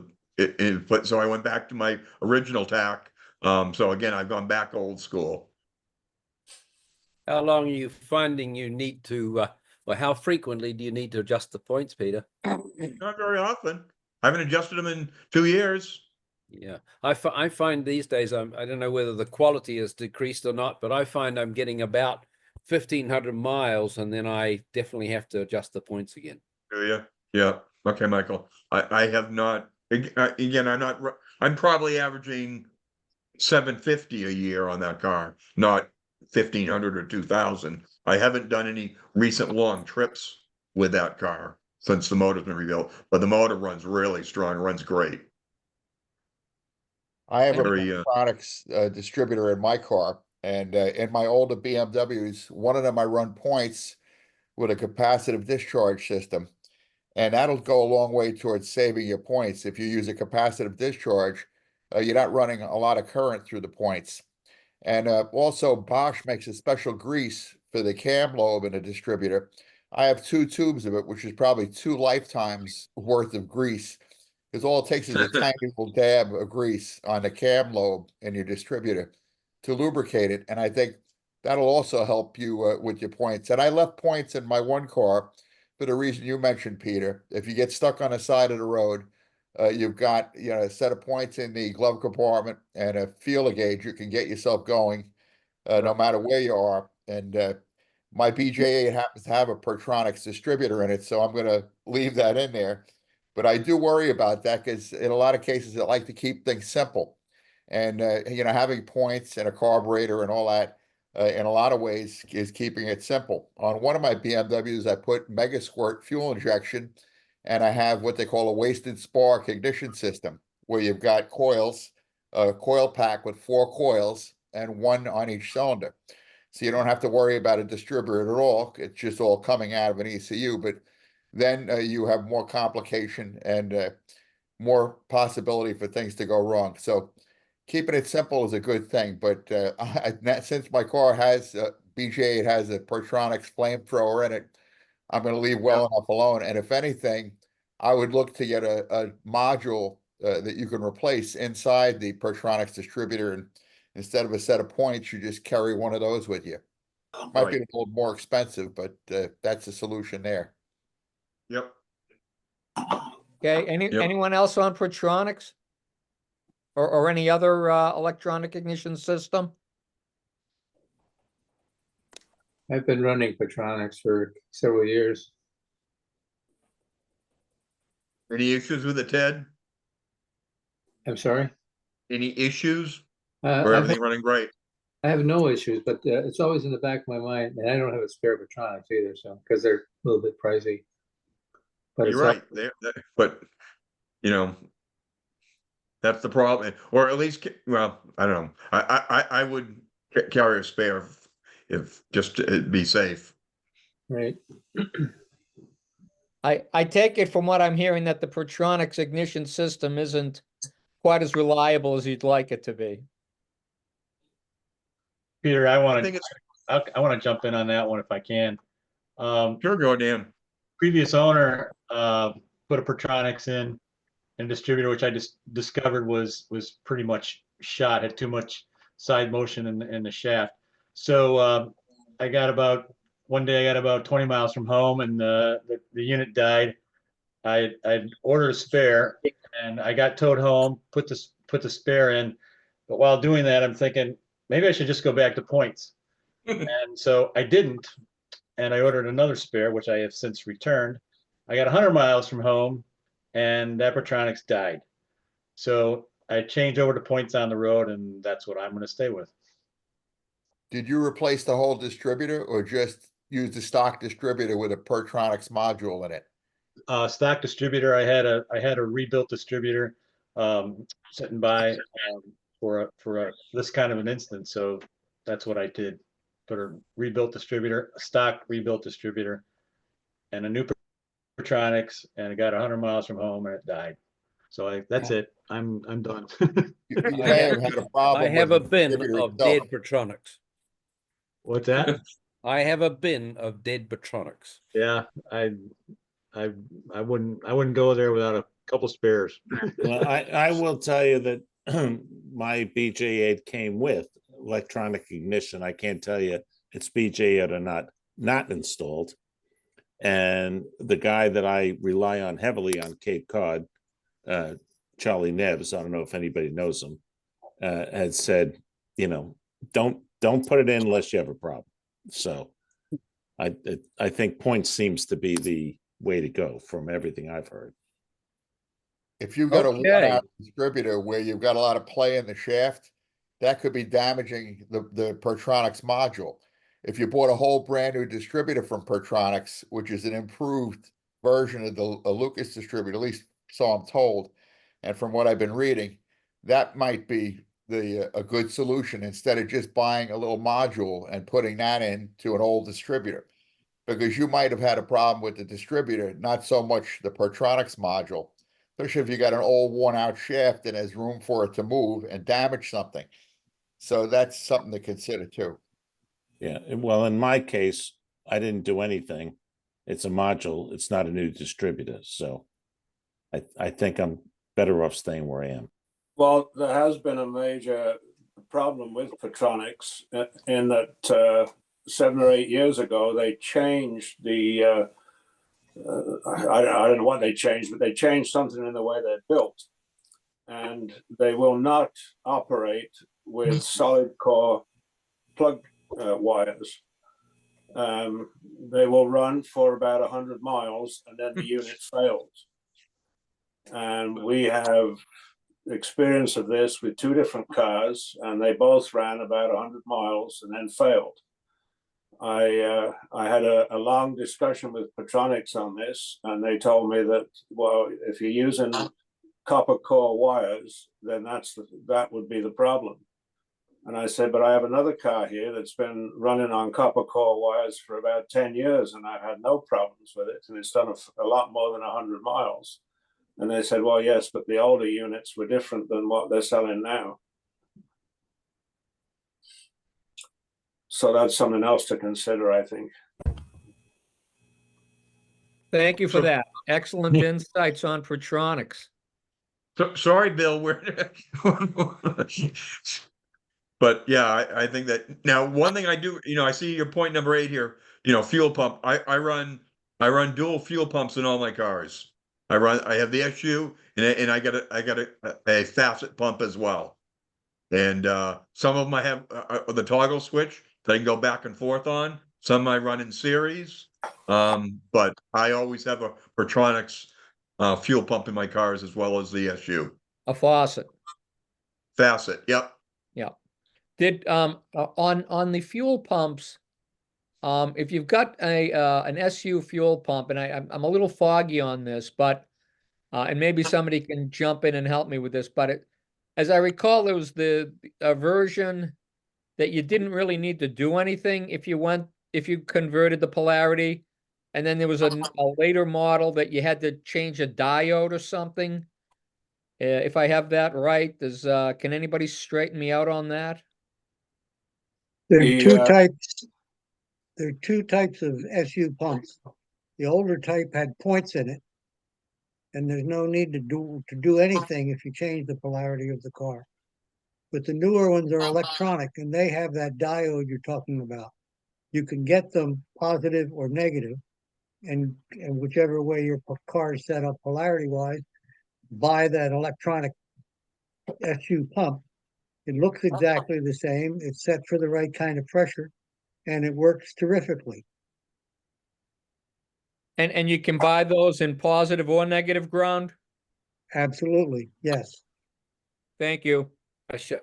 so I went back to my original Tach. So again, I've gone back old school. How long are you finding you need to, or how frequently do you need to adjust the points, Peter? Not very often. I haven't adjusted them in 2 years. Yeah, I find these days, I don't know whether the quality has decreased or not, but I find I'm getting about 1,500 miles, and then I definitely have to adjust the points again. Do you? Yeah. Okay, Michael. I have not. Again, I'm probably averaging 750 a year on that car, not 1,500 or 2,000. I haven't done any recent long trips with that car since the motor's been rebuilt, but the motor runs really strong, runs great. I have a Very, Pertronix distributor in my car, and in my older BMWs, one of them I run points with a capacitive discharge system, and that'll go a long way towards saving your points. If you use a capacitive discharge, you're not running a lot of current through the points. And also, Bosch makes a special grease for the cam lobe in a distributor. I have 2 tubes of it, which is probably 2 lifetimes worth of grease. Because all it takes is a tiny little dab of grease on the cam lobe in your distributor to lubricate it. And I think that'll also help you with your points. And I left points in my one car for the reason you mentioned, Peter. If you get stuck on the side of the road, you've got a set of points in the glove compartment and a feeler gauge. You can get yourself going no matter where you are. And my BJ8 happens to have a Pertronix distributor in it, so I'm going to leave that in there. But I do worry about that because in a lot of cases, I like to keep things simple. And, having points and a carburetor and all that, in a lot of ways, is keeping it simple. On one of my BMWs, I put Mega Squirt fuel injection, and I have what they call a wasted spark ignition system, where you've got coils, a coil pack with 4 coils and 1 on each cylinder. So you don't have to worry about a distributor at all. It's just all coming out of an ECU. But then you have more complication and more possibility for things to go wrong. So keeping it simple is a good thing. But since my car has BJ8 has a Pertronix flamethrower in it, I'm going to leave well enough alone. And if anything, I would look to get a module that you can replace inside the Pertronix distributor. And instead of a set of points, you just carry one of those with you. Might be a little more expensive, but that's the solution there. Yep. Okay, anyone else on Pertronix? Or any other electronic ignition system? I've been running Pertronix for several years. Any issues with it, Ted? I'm sorry? Any issues? Or everything running great? I have no issues, but it's always in the back of my mind, and I don't have a spare Pertronix either, so because they're a little bit pricey. But You're right. But that's the problem. Or at least, well, I don't know. I would carry a spare if just to be safe. Right. I take it from what I'm hearing that the Pertronix ignition system isn't quite as reliable as you'd like it to be. Peter, I want to jump in on that one if I can. Sure, go Dan. Previous owner put a Pertronix in and distributor, which I just discovered was pretty much shot, had too much side motion in the shaft. So one day I got about 20 miles from home, and the unit died. I ordered a spare, and I got towed home, put the spare in. But while doing that, I'm thinking maybe I should just go back to points. And so I didn't, and I ordered another spare, which I have since returned. I got 100 miles from home, and that Pertronix died. So I changed over to points on the road, and that's what I'm going to stay with. Did you replace the whole distributor or just use the stock distributor with a Pertronix module in it? Stock distributor. I had a rebuilt distributor sitting by for this kind of an instance. So that's what I did. Put a rebuilt distributor, a stock rebuilt distributor, and a new Pertronix, and it got 100 miles from home, and it died. So that's it. I'm done. You may have had a problem. I have with a the bin distributor of itself. dead Pertronix. What's that? I have a bin of dead Pertronix. Yeah, I wouldn't go there without a couple spares. Well, I will tell you that my BJ8 came with electronic ignition. I can't tell you it's BJ8 or not installed. And the guy that I rely on heavily on Cape Cod, Charlie Neves, I don't know if anybody knows him, had said, don't put it in unless you have a problem. So I think points seems to be the way to go from everything I've heard. If you've got a Okay. one-out distributor where you've got a lot of play in the shaft, that could be damaging the Pertronix module. If you bought a whole brand new distributor from Pertronix, which is an improved version of the Lucas distributor, at least so I'm told, and from what I've been reading, that might be a good solution instead of just buying a little module and putting that into an old distributor. Because you might have had a problem with the distributor, not so much the Pertronix module, especially if you got an old worn-out shaft and there's room for it to move and damage something. So that's something to consider too. Yeah, well, in my case, I didn't do anything. It's a module. It's not a new distributor. So I think I'm better off staying where I am. Well, there has been a major problem with Pertronix in that 7 or 8 years ago, they changed the, I don't know what they changed, but they changed something in the way they're built. And they will not operate with solid core plug wires. They will run for about 100 miles and then the unit fails. And we have experience of this with 2 different cars, and they both ran about 100 miles and then failed. I had a long discussion with Pertronix on this, and they told me that, well, if you're using copper core wires, then that would be the problem. And I said, but I have another car here that's been running on copper core wires for about 10 years, and I've had no problems with it, and it's done a lot more than 100 miles. And they said, well, yes, but the older units were different than what they're selling now. So that's something else to consider, I think. Thank you for that. Excellent insights on Pertronix. So, sorry, Bill, but yeah, I think that now one thing I do, I see your point number 8 here, fuel pump. I run dual fuel pumps in all my cars. I have the SU and I got a facet pump as well. And some of them I have the toggle switch that I can go back and forth on. Some I run in series. But I always have a Pertronix fuel pump in my cars as well as the SU. A faucet. Facet, yep. Yeah. Did on the fuel pumps, if you've got an SU fuel pump, and I'm a little foggy on this, but and maybe somebody can jump in and help me with this, but as I recall, there was a version that you didn't really need to do anything if you converted the polarity, and then there was a later model that you had to change a diode or something. If I have that right, can anybody straighten me out on that? There are 2 types. There are 2 types of SU pumps. The older type had points in it, and there's no need to do anything if you change the polarity of the car. But the newer ones are electronic, and they have that diode you're talking about. You can get them positive or negative, and whichever way your car is set up polarity wise, buy that electronic SU pump. It looks exactly the same. It's set for the right kind of pressure, and it works terrifically. And you can buy those in positive or negative ground? Absolutely, yes. Thank you.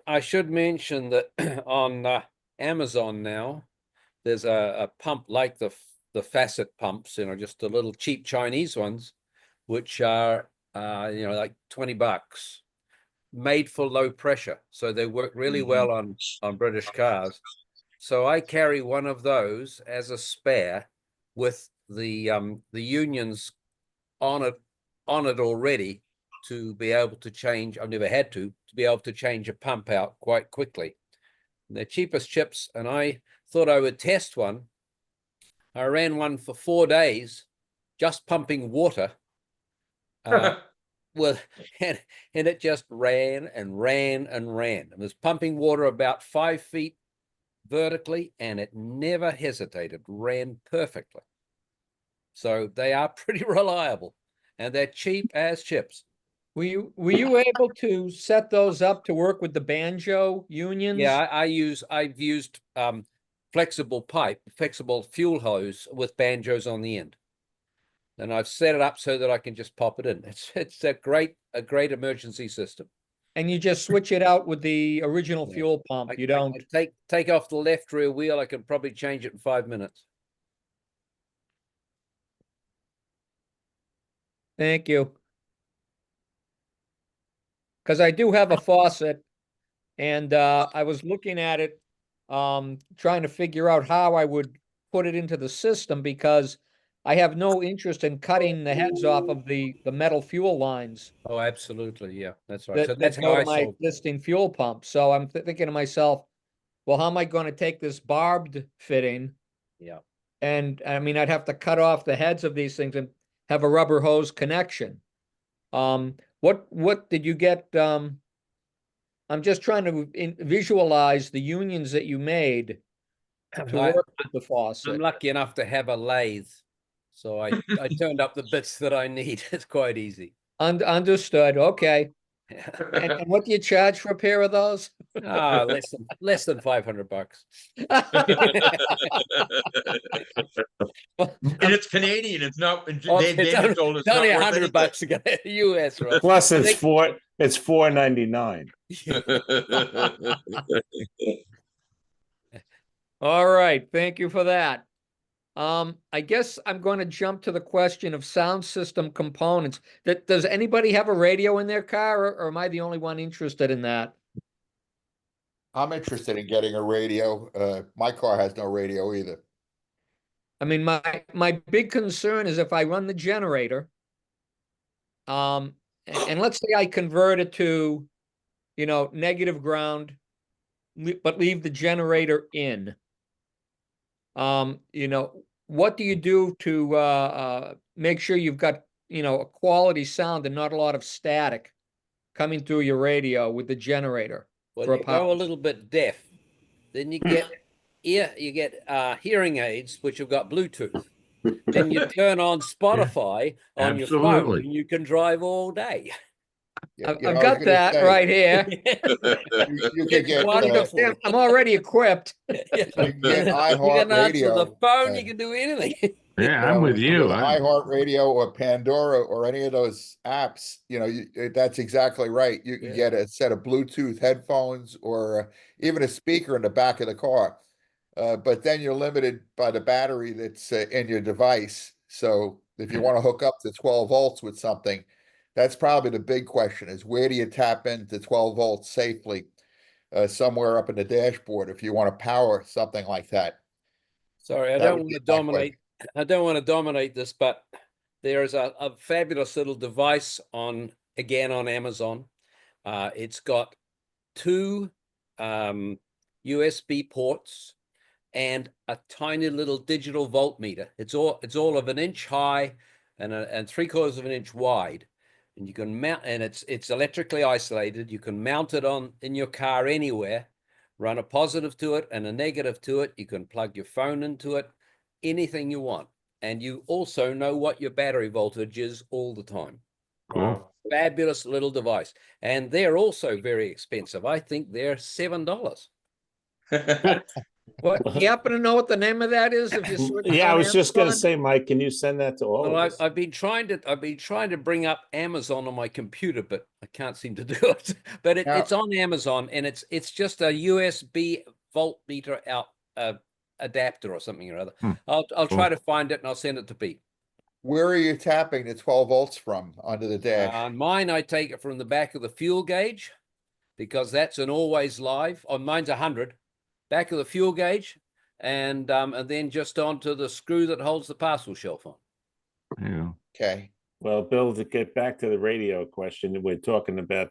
I should mention that on Amazon now, there's a pump like the facet pumps, just the little cheap Chinese ones, which are like $20, made for low pressure. So they work really well on British cars. So I carry one of those as a spare with the unions on it already to be able to change. I've never had to be able to change a pump out quite quickly. And they're cheapest chips, and I thought I would test one. I ran one for 4 days, just pumping water. Well, and it just ran and ran and ran. It was pumping water about 5 feet vertically, and it never hesitated, ran perfectly. So they are pretty reliable, and they're cheap as chips. Were you able to set those up to work with the banjo unions? Yeah, I've used flexible fuel hose with banjos on the end, and I've set it up so that I can just pop it in. It's a great emergency system. And you just switch it out with the original fuel pump. You don't take off the left rear wheel. I can probably change it in 5 minutes. Thank you. Because I do have a faucet, and I was looking at it, trying to figure out how I would put it into the system, because I have no interest in cutting the heads off of the metal fuel lines. Oh, absolutely. Yeah, that's right. So That go to my existing fuel pump. So I'm thinking to myself, well, how am I going to take this barbed fitting? Yeah. And I mean, I'd have to cut off the heads of these things and have a rubber hose connection. What did you get? I'm just trying to visualize the unions that you made to work with the faucet. I'm lucky enough to have a lathe, so I turned up the bits that I need. It's quite easy. Understood. Okay. And what do you charge for a pair of those? Less than $500. And it's Canadian. It's not. It's only $100 to get US. Right? Plus, it's $4.99. All right. Thank you for that. I guess I'm going to jump to the question of sound system components. Does anybody have a radio in their car, or am I the only one interested in that? I'm interested in getting a radio. My car has no radio either. I mean, my big concern is if I run the generator, and let's say I convert it to, negative ground, but leave the generator in. What do you do to make sure you've got, a quality sound and not a lot of static coming through your radio with the generator? Well, you go a little bit deaf, then you get hearing aids which have got Bluetooth. Then you turn on Spotify on your phone, and you can drive all day. I've got that right here. You could get wonderful. I'm already equipped. You can get You iHeart can answer Radio. the phone. You can do anything. Yeah, I'm with you. iHeart Radio or Pandora or any of those apps, that's exactly right. You can get a set of Bluetooth headphones or even a speaker in the back of the car. But then you're limited by the battery that's in your device. So if you want to hook up to 12 volts with something, that's probably the big question, is where do you tap into 12 volts safely somewhere up in the dashboard if you want to power something like that? Sorry, I don't want to dominate. I don't want to dominate this, but there is a fabulous little device on Amazon. It's got 2 USB ports and a tiny little digital voltmeter. It's all of 1 inch high and 3/4 of an inch wide. And you can mount, and it's electrically isolated. You can mount it in your car anywhere, run a positive to it and a negative to it. You can plug your phone into it, anything you want. and you also know what your battery voltage is all the time. Cool. Fabulous little device. And they're also very expensive. I think they're $7. What, you happen to know what the name of that is? If you search Yeah, I on was just going to Amazon? say, Mike, can you send that to all Well, of us? I've been trying to bring up Amazon on my computer, but I can't seem to do it. But Now- it's on Amazon, and it's just a USB voltmeter out adapter or something or other. I'll try to find it and I'll send it to Pete. Where are you tapping the 12 volts from under the dash? On mine, I take it from the back of the fuel gauge because that's an always live. On mine's 100, back of the fuel gauge, and then just onto the screw that holds the parcel shelf on. Yeah. Okay. Well, Bill, to get back to the radio question, we're talking about,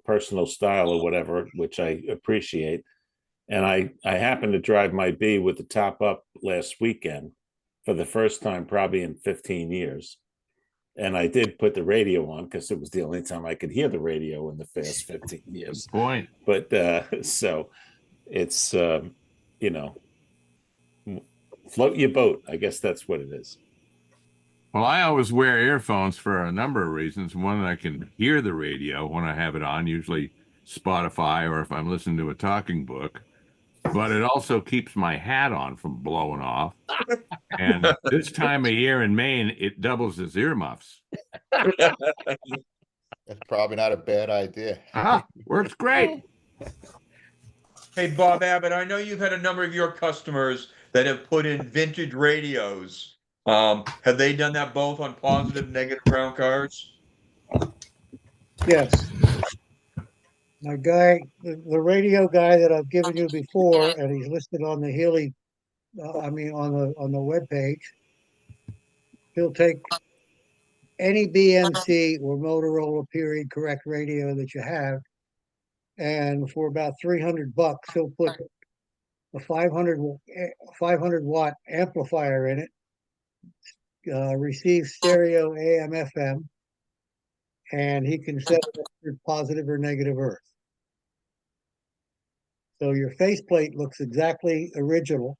personal style or whatever, which I appreciate. And I happened to drive my B with the top up last weekend for the first time, probably in 15 years. And I did put the radio on because it was the only time I could hear the radio in the past 15 years. Point. But so it's, float your boat. I guess that's what it is. Well, I always wear earphones for a number of reasons. One, I can hear the radio when I have it on, usually Spotify or if I'm listening to a talking book. But it also keeps my hat on from blowing off. And this time of year in Maine, it doubles as earmuffs. That's probably not a bad idea. Works great. Hey, Bob Abbott, I know you've had a number of your customers that have put in vintage radios. Have they done that both on positive, negative ground cars? Yes. My guy, the radio guy that I've given you before, and he's listed on the Healy, on the webpage. He'll take any BMC or Motorola period correct radio that you have, and for about $300, he'll put a 500 watt amplifier in it, receive stereo AM FM, and he can set it up for positive or negative earth. So your faceplate looks exactly original.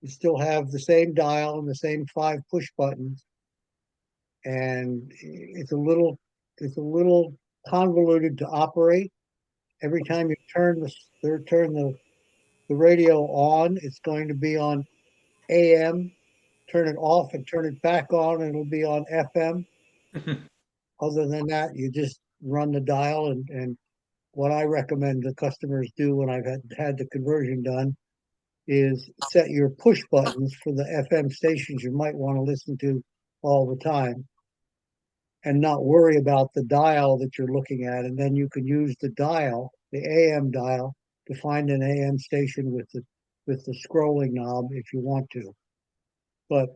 You still have the same dial and the same 5 push buttons, and it's a little convoluted to operate. Every time you turn the radio on, it's going to be on AM. Turn it off and turn it back on, and it'll be on FM. Other than that, you just run the dial, and what I recommend the customers do when I've had the conversion done is set your push buttons for the FM stations you might want to listen to all the time, and not worry about the dial that you're looking at. And then you can use the dial, the AM dial, to find an AM station with the scrolling knob if you want to. But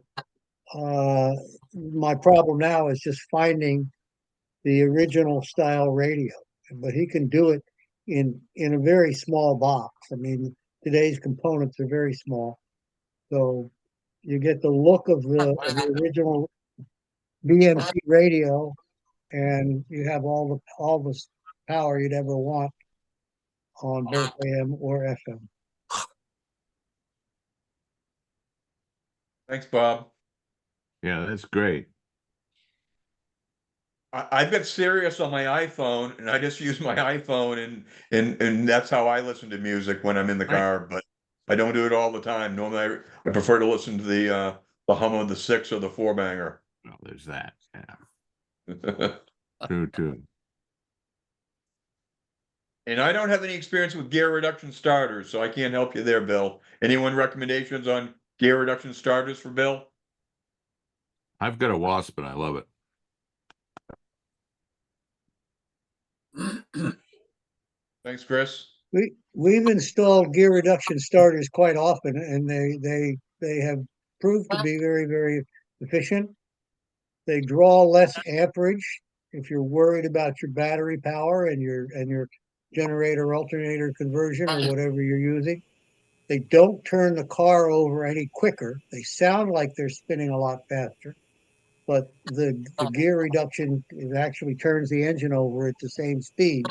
my problem now is just finding the original style radio. But he can do it in a very small box. I mean, today's components are very small, so you get the look of the original BMC radio, and you have all the power you'd ever want on both AM or FM. Thanks, Bob. Yeah, that's great. I've got Sirius on my iPhone, and I just use my iPhone, and that's how I listen to music when I'm in the car. But I don't do it all the time. Normally, I prefer to listen to the hum of the 6 or the 4-banger. Well, there's that. Yeah. True. And I don't have any experience with gear reduction starters, so I can't help you there, Bill. Anyone recommendations on gear reduction starters for Bill? I've got a Wasp and I love it. Thanks, Chris. We've installed gear reduction starters quite often, and they have proved to be very, very efficient. They draw less amperage if you're worried about your battery power and your generator alternator conversion or whatever you're using. They don't turn the car over any quicker. They sound like they're spinning a lot faster, but the gear reduction, it actually turns the engine over at the same speed.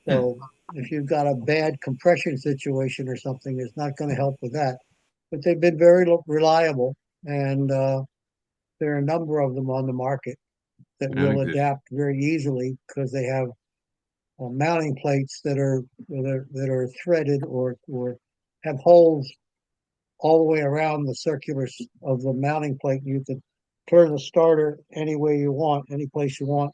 So if you've got a bad compression situation or something, it's not going to help with that. But they've been very reliable. And there are a number of them on the market that I will think this- adapt very easily because they have mounting plates that are threaded or have holes all the way around the circulars of the mounting plate. You can turn the starter any way you want, any place you want,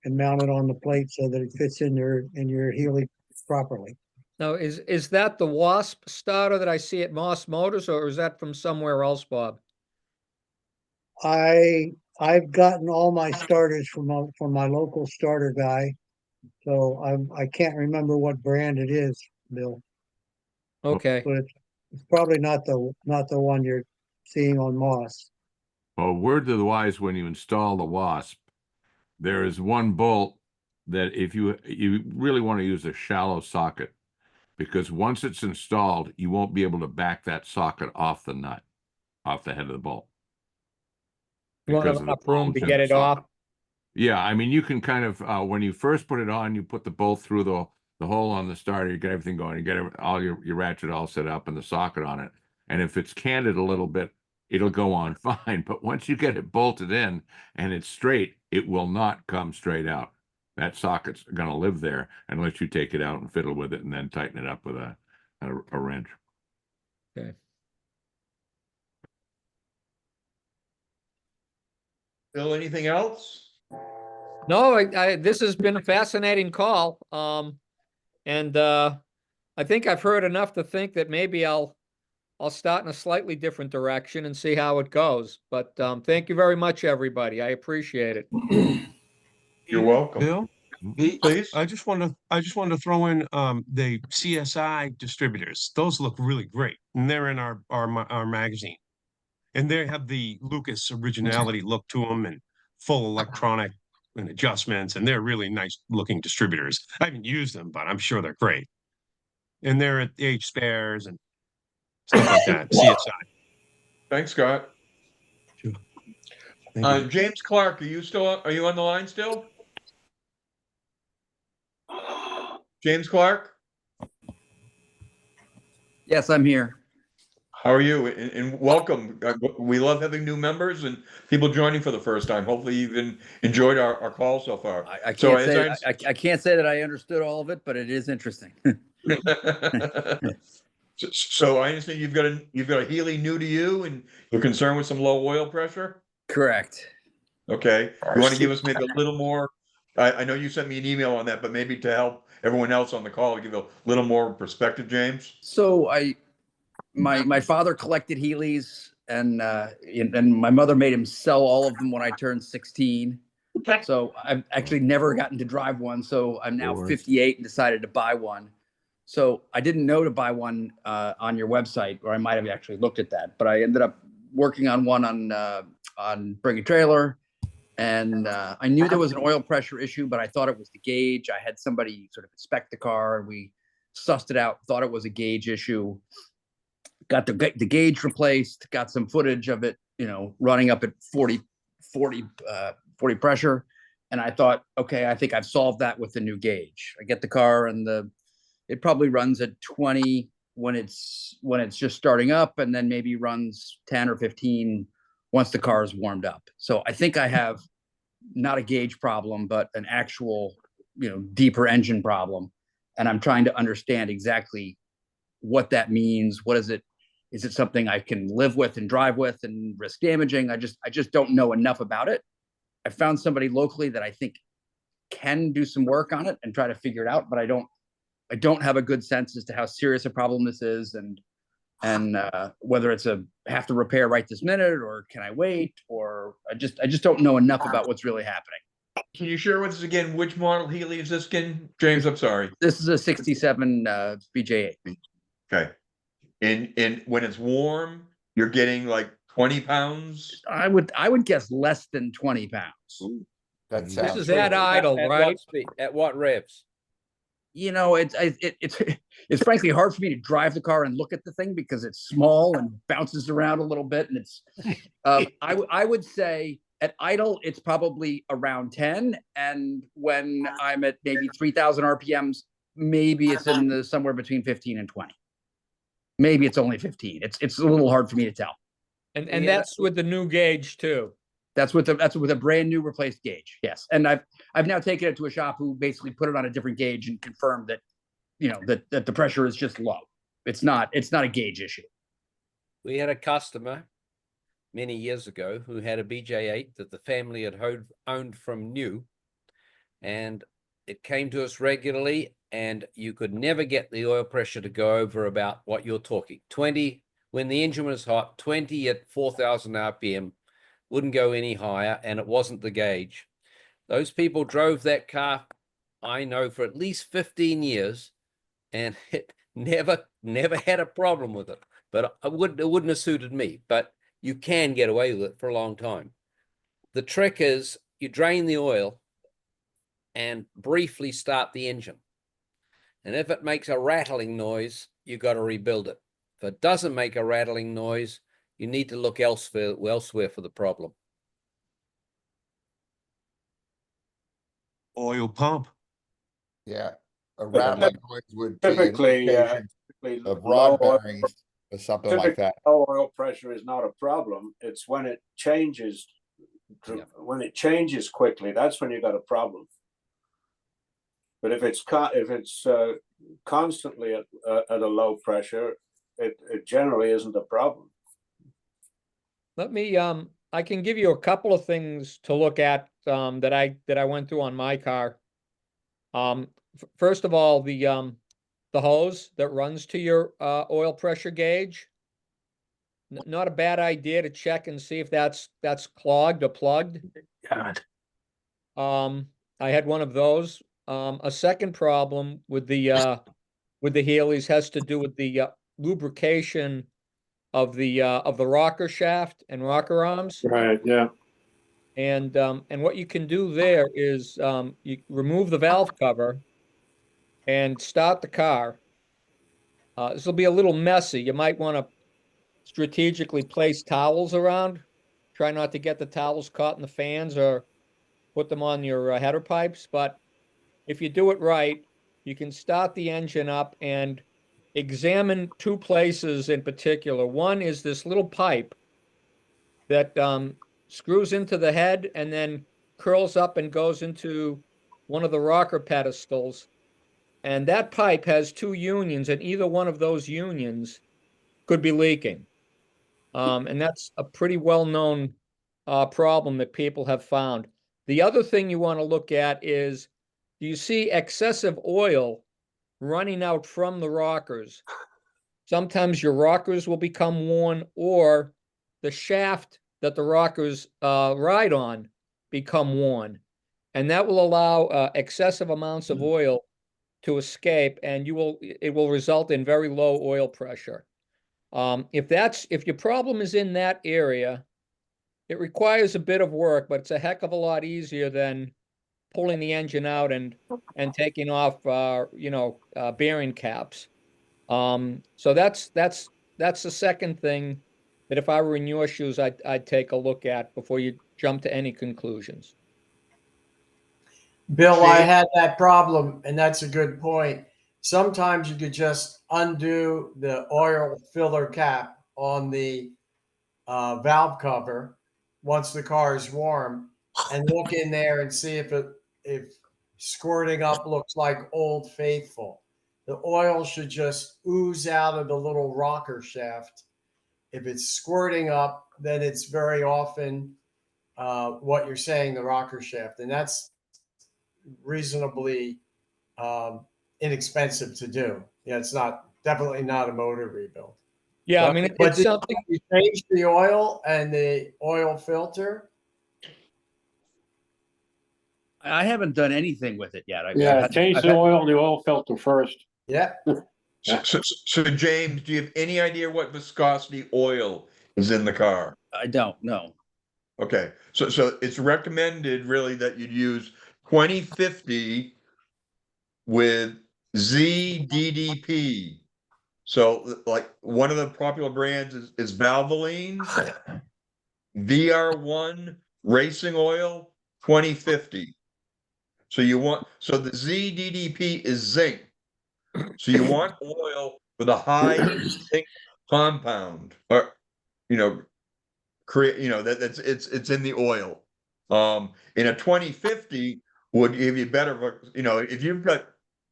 and mount it on the plate so that it fits in your Healy properly. Now, is that the Wasp starter that I see at Moss Motors, or is that from somewhere else, Bob? I've gotten all my starters from my local starter guy, so I can't remember what brand it is, Bill. Okay. But it's probably not the one you're seeing on Moss. Well, word to the wise, when you install the Wasp, there is one bolt that if you really want to use a shallow socket, because once it's installed, you won't be able to back that socket off the nut, off the head of the bolt. You won't have because of the enough room to bulge in get the it socket. off. Yeah, I mean, you can kind of when you first put it on, you put the bolt through the hole on the starter, you get everything going, you get all your ratchet all set up and the socket on it. And if it's canted a little bit, it'll go on fine. But once you get it bolted in and it's straight, it will not come straight out. That socket's going to live there unless you take it out and fiddle with it and then tighten it up with a wrench. Okay. Bill, anything else? No, this has been a fascinating call. And I think I've heard enough to think that maybe I'll start in a slightly different direction and see how it goes. But thank you very much, everybody. I appreciate it. You're welcome. Bill, Please. I just wanted to throw in the CSI distributors. Those look really great, and they're in our magazine, and they have the Lucas originality look to them and full electronic and adjustments, and they're really nice looking distributors. I haven't used them, but I'm sure they're great. And they're at H Spares and stuff like that. CSI. Thanks, Scott. Sure. Thank you. James Clark, are you on the line still? James Clark, Yes, I'm here. how are you? And welcome. We love having new members and people joining for the first time. Hopefully you've enjoyed our call so far. I So can't say I can't say that I understood all of it, but it is interesting. So I understand you've got a Healy new to you and you're concerned with some low oil pressure? Correct. Okay. You want to give us maybe a little more? I know you sent me an email on that, but maybe to help everyone else on the call, give a little more perspective, James. So my father collected Healys, and my mother made him sell all of them when I turned 16. So I've actually never gotten to drive one. So I'm now 58 and decided to buy one. So I didn't know to buy one on your website, or I might have actually looked at that. But I ended up working on one on Bring a Trailer. And I knew there was an oil pressure issue, but I thought it was the gauge. I had somebody sort of inspect the car, and we sussed it out, thought it was a gauge issue. Got the gauge replaced, got some footage of it, running up at 40 pressure. And I thought, okay, I think I've solved that with the new gauge. I get the car and it probably runs at 20 when it's just starting up, and then maybe runs 10 or 15 once the car is warmed up. So I think I have not a gauge problem, but an actual, deeper engine problem. And I'm trying to understand exactly what that means. What is it? Is it something I can live with and drive with and risk damaging? I just don't know enough about it. I found somebody locally that I think can do some work on it and try to figure it out, but I don't have a good sense as to how serious a problem this is, and whether it's have to repair right this minute, or can I wait, or I just don't know enough about what's really happening. Can you share with us again which model Healy is this again, James? I'm sorry. This is a 67 BJ8. Okay. And when it's warm, you're getting like 20 pounds? I would guess less than 20 pounds. That This is at idle, At right? what speed? At what revs? It's frankly hard for me to drive the car and look at the thing because it's small and bounces around a little bit, and it's I would say at idle it's probably around 10, and when I'm at maybe 3,000 RPMs, maybe it's in somewhere between 15 and 20. Maybe it's only 15. It's a little hard for me to tell. And Yeah. that's with the new gauge too. That's with a brand new replaced gauge. Yes. And I've now taken it to a shop who basically put it on a different gauge and confirmed that, that the pressure is just low. It's not a gauge issue. We had a customer many years ago who had a BJ8 that the family had owned from new, and it came to us regularly, and you could never get the oil pressure to go over about what you're talking. 20, when the engine was hot, 20 at 4,000 RPM, wouldn't go any higher, and it wasn't the gauge. Those people drove that car, I know, for at least 15 years, and it never had a problem with it. But it wouldn't have suited me. But you can get away with it for a long time. The trick is you drain the oil and briefly start the engine. And if it makes a rattling noise, you got to rebuild it. If it doesn't make a rattling noise, you need to look elsewhere for the problem. Oil pump. Yeah, a rattling noise would be an Typically, indication typically of low rod oil- bearings or something like that. Low oil pressure is not a problem. It's when it changes, when it changes quickly, that's when you got a problem. But if it's constantly at a low pressure, it generally isn't a problem. Let me, I can give you a couple of things to look at that I went through on my car. First of all, the hose that runs to your oil pressure gauge. Not a bad idea to check and see if that's clogged or plugged. God. I had one of those. A second problem with the Healeys has to do with the lubrication of the rocker shaft and rocker arms. Right, yeah. And what you can do there is you remove the valve cover and start the car. This will be a little messy. You might want to strategically place towels around. Try not to get the towels caught in the fans or put them on your header pipes. But if you do it right, you can start the engine up and examine two places in particular. One is this little pipe that screws into the head and then curls up and goes into one of the rocker pedestals. And that pipe has two unions, and either one of those unions could be leaking. And that's a pretty well-known problem that people have found. The other thing you want to look at is, do you see excessive oil running out from the rockers? Sometimes your rockers will become worn, or the shaft that the rockers ride on become worn. And that will allow excessive amounts of oil to escape, and it will result in very low oil pressure. If your problem is in that area, it requires a bit of work, but it's a heck of a lot easier than pulling the engine out and taking off bearing caps. So that's the second thing that if I were in your shoes, I'd take a look at before you jump to any conclusions. Bill, I had that problem, and that's a good point. Sometimes you could just undo the oil filler cap on the valve cover once the car is warm, and look in there and see if squirting up looks like Old Faithful. The oil should just ooze out of the little rocker shaft. If it's squirting up, then it's very often what you're saying, the rocker shaft, and that's reasonably inexpensive to do. Yeah, it's definitely not a motor rebuild. Yeah, I mean, but it's something. You change the oil and the oil filter. I haven't done anything with it yet. Change the oil and the oil filter first. Yeah. So James, do you have any idea what viscosity oil is in the car? I don't know. Okay, so it's recommended really that you'd use 2050 with ZDDP. So like one of the popular brands is Valvoline, VR1 Racing Oil 2050. So the ZDDP is zinc. So you want oil with a high zinc compound, or create, that's it's in the oil. In a 2050 would give you better, if you've got,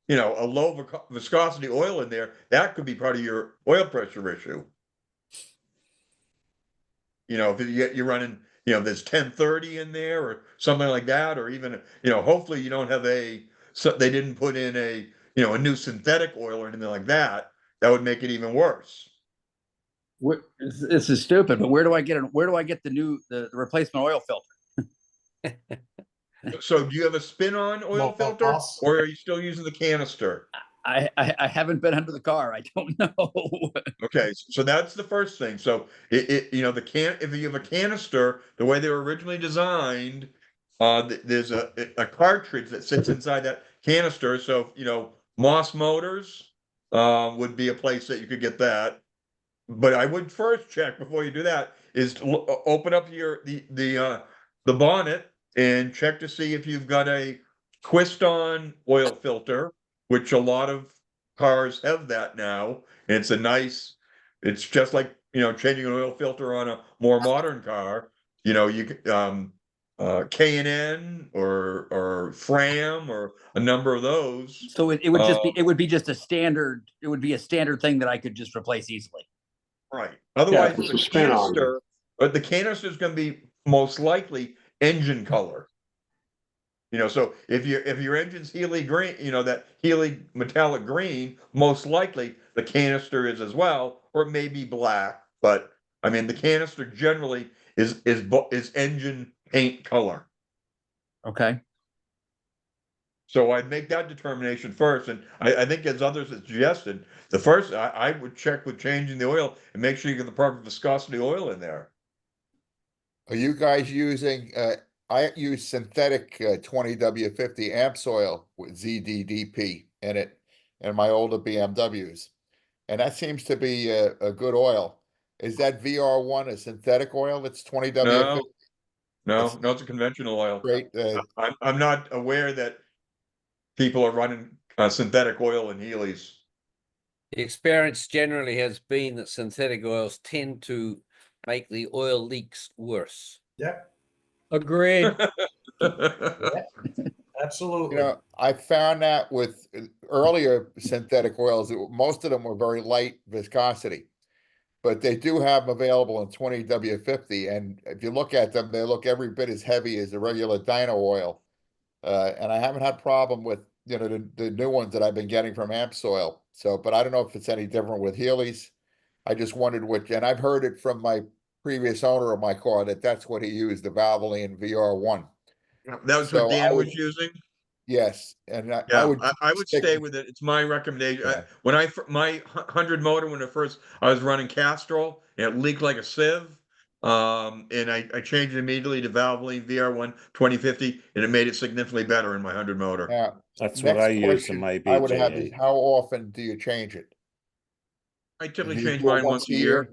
a low viscosity oil in there, that could be part of your oil pressure issue. If you're running, there's 1030 in there or something like that, or even, hopefully you don't have they didn't put in a new synthetic oil or anything like that. That would make it even worse. This is stupid, but where do I get the replacement oil filter? So do you have a spin-on oil filter, or are you still using the canister? I haven't been under the car. I don't know. Okay, so that's the first thing. So if you have a canister, the way they were originally designed, there's a cartridge that sits inside that canister. So Moss Motors would be a place that you could get that. But I would first check before you do that is to open up the bonnet and check to see if you've got a twist-on oil filter, which a lot of cars have that now. And it's just like changing an oil filter on a more modern car. You K&N or Fram or a number of those. So it would be just a standard. It would be a standard thing that I could just replace easily. Right. Otherwise, it's the a spin-on. canister is going to be most likely engine color. So if your engine's Healey green, that Healey metallic green, most likely the canister is as well, or it may be black. But I mean, the canister generally is engine paint color. Okay. So I'd make that determination first, and I think as others have suggested, the first I would check with changing the oil and make sure you get the proper viscosity oil in there. Are you guys using, I use synthetic 20W50 amps oil with ZDDP in it in my older BMWs. And that seems to be a good oil. Is that VR1 a synthetic oil that's 20W50? No, it's a conventional oil. Great. I'm not aware that people are running synthetic oil in Healey's. The experience generally has been that synthetic oils tend to make the oil leaks worse. Yep. Agreed. Absolutely. I found that with earlier synthetic oils, most of them were very light viscosity, but they do have them available in 20W50. And if you look at them, they look every bit as heavy as the regular dyno oil. And I haven't had a problem with, the new ones that I've been getting from AmSoil. So, but I don't know if it's any different with Healey's. I just wondered and I've heard it from my previous owner of my car that's what he used, the Valvoline VR1. That was what Dan was using? Yes, and I would stay with it. It's my recommendation. Yeah. My 100 motor, when I was running Castrol, it leaked like a sieve. And I changed it immediately to Valvoline VR1 2050, and it made it significantly better in my 100 motor. Yeah, That's what I use in my I would have BJA. how often do you change it? I typically Do you change do it mine once a year.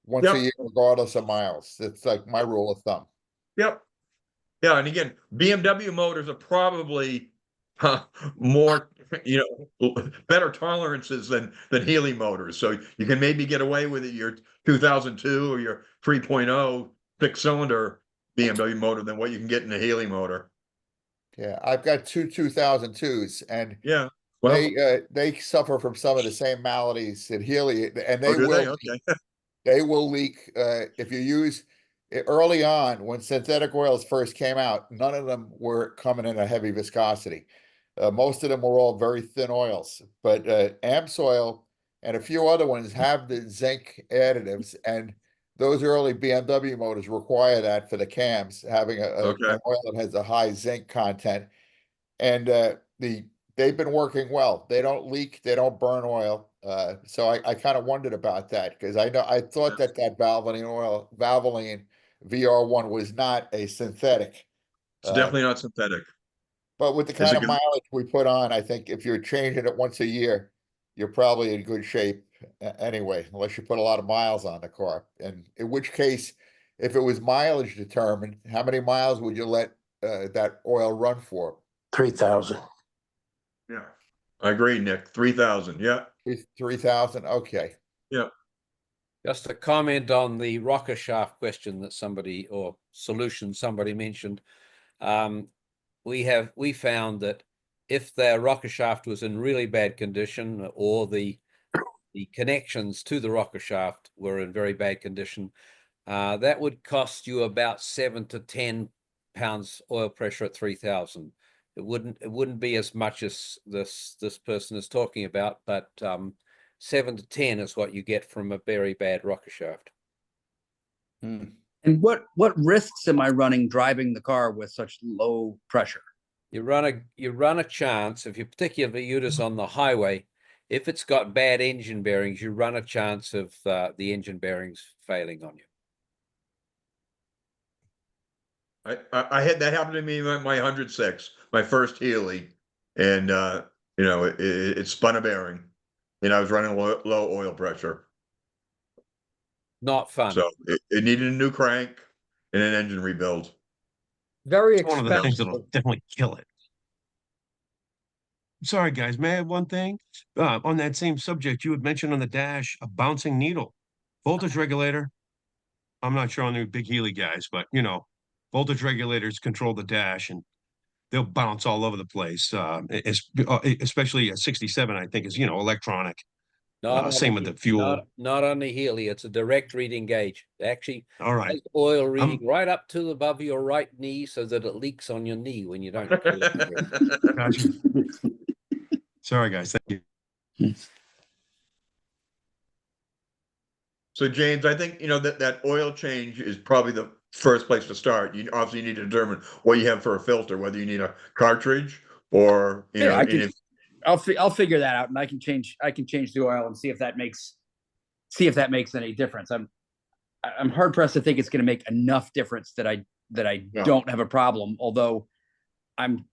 Once a year, regardless of miles. It's like my rule of thumb. Yep. Yeah, and again, BMW motors are probably more, better tolerances than Healey motors. So you can maybe get away with it your 2002 or your 3.0 six-cylinder BMW motor than what you can get in a Healey motor. Yeah, I've got two 2002s, and yeah, well, they suffer from some of the same maladies that Healey, and they do will. They? Okay. They will leak if you use early on when synthetic oils first came out. None of them were coming in a heavy viscosity. Most of them were all very thin oils, but AmSoil and a few other ones have the zinc additives, and those early BMW motors require that for the cams, having an oil that has a high zinc content. And they've been working well. They don't leak, they don't burn oil. So I kind of wondered about that because I thought that Valvoline VR1 was not a synthetic. It's definitely not synthetic. But with the kind of mileage we put on, I think if you're changing it once a year, you're probably in good shape anyway, unless you put a lot of miles on the car. And in which case, if it was mileage determined, how many miles would you let that oil run for? 3,000. Yeah, I agree, Nick. 3,000. Yeah. 3,000. Okay. Yeah. Just a comment on the rocker shaft question that somebody or solution somebody mentioned. We found that if their rocker shaft was in really bad condition or the connections to the rocker shaft were in very bad condition, that would cost you about 7 to 10 pounds oil pressure at 3,000. It wouldn't be as much as this person is talking about, but 7 to 10 is what you get from a very bad rocker shaft. And what risks am I running driving the car with such low pressure? You run a chance, if you particularly use this on the highway, if it's got bad engine bearings, you run a chance of the engine bearings failing on you. I had that happen to me in my 106, my first Healey, and you know, it spun a bearing, and I was running low oil pressure. Not fun. So it needed a new crank and an engine rebuild. Very It's one of the things expensive. that'll definitely kill it. Sorry, guys, may I have one thing? On that same subject, you had mentioned on the dash a bouncing needle, voltage regulator. I'm not sure on the big Healy guys, but you know, voltage regulators control the dash and they'll bounce all over the place. Especially a 67, I think, is, you know, electronic. Same with the fuel. Not on the Healy. It's a direct reading gauge. Actually, all right. Oil reading right up to above your right knee so that it leaks on your knee when you don't. Gotcha. Sorry, guys. Thank you. So James, I think, you know, that oil change is probably the first place to start. You obviously need to determine what you have for a filter, whether you need a cartridge or, you know, I'll figure that out, and I can change the oil and see if that makes any difference. I'm hard pressed to think it's going to make enough difference that I don't have a problem. Although I'm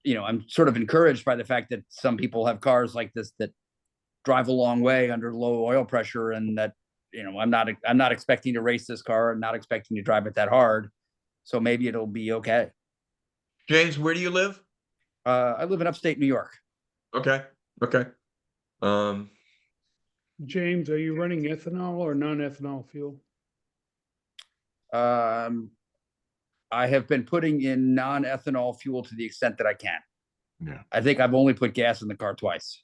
sort of encouraged by the fact that some people have cars like this that drive a long way under low oil pressure, and that, you know, I'm not expecting to race this car and not expecting to drive it that hard. So maybe it'll be okay. James, where do you live? I live in upstate New York. Okay. Okay. James, are you running ethanol or non-ethanol fuel? I have been putting in non-ethanol fuel to the extent that I can. Yeah. I think I've only put gas in the car twice.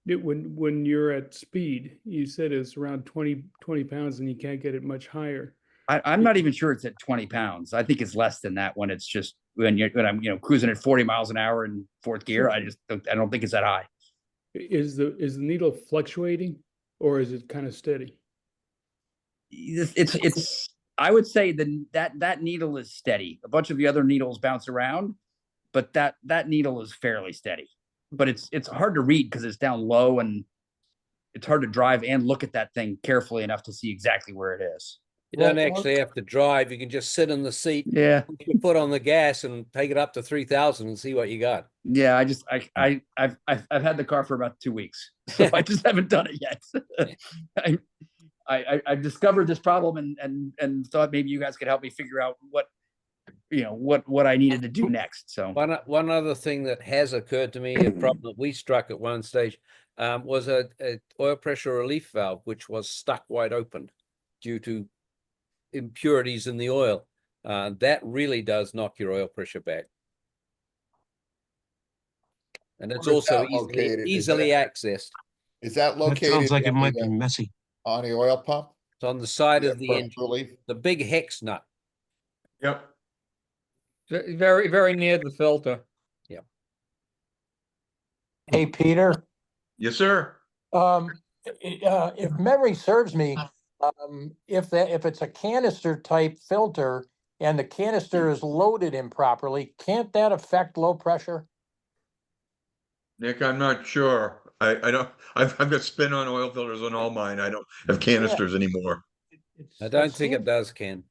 When you're at speed, you said it's around 20 pounds and you can't get it much higher. I'm not even sure it's at 20 pounds. I think it's less than that when it's just when I'm cruising at 40 miles an hour in fourth gear. I don't think it's that high. Is the needle fluctuating or is it kind of steady? It's I would say that needle is steady. A bunch of the other needles bounce around, but that needle is fairly steady. But it's hard to read because it's down low and it's hard to drive and look at that thing carefully enough to see exactly where it is. You don't actually have to drive. You can just sit in the seat. Yeah. Put your foot on the gas and take it up to 3,000 and see what you got. Yeah, I've had the car for about 2 weeks, so I just haven't done it yet. I discovered this problem and thought maybe you guys could help me figure out what I needed to do next. So one other thing that has occurred to me, a problem that we struck at one stage, was a oil pressure relief valve which was stuck wide open due to impurities in the oil. That really does knock your oil pressure back. And it's also easily accessed. Is that located? Sounds like it might be messy. On the oil pump? It's on the side of the engine, the big hex nut. Yep. Very, very near the filter. Yeah. Hey, Peter. Yes, sir. If memory serves me, if it's a canister type filter and the canister is loaded improperly, can't that affect low pressure? Nick, I'm not sure. I don't. I've got spin-on oil filters on all mine. I don't have canisters anymore. I don't think it does, Ken.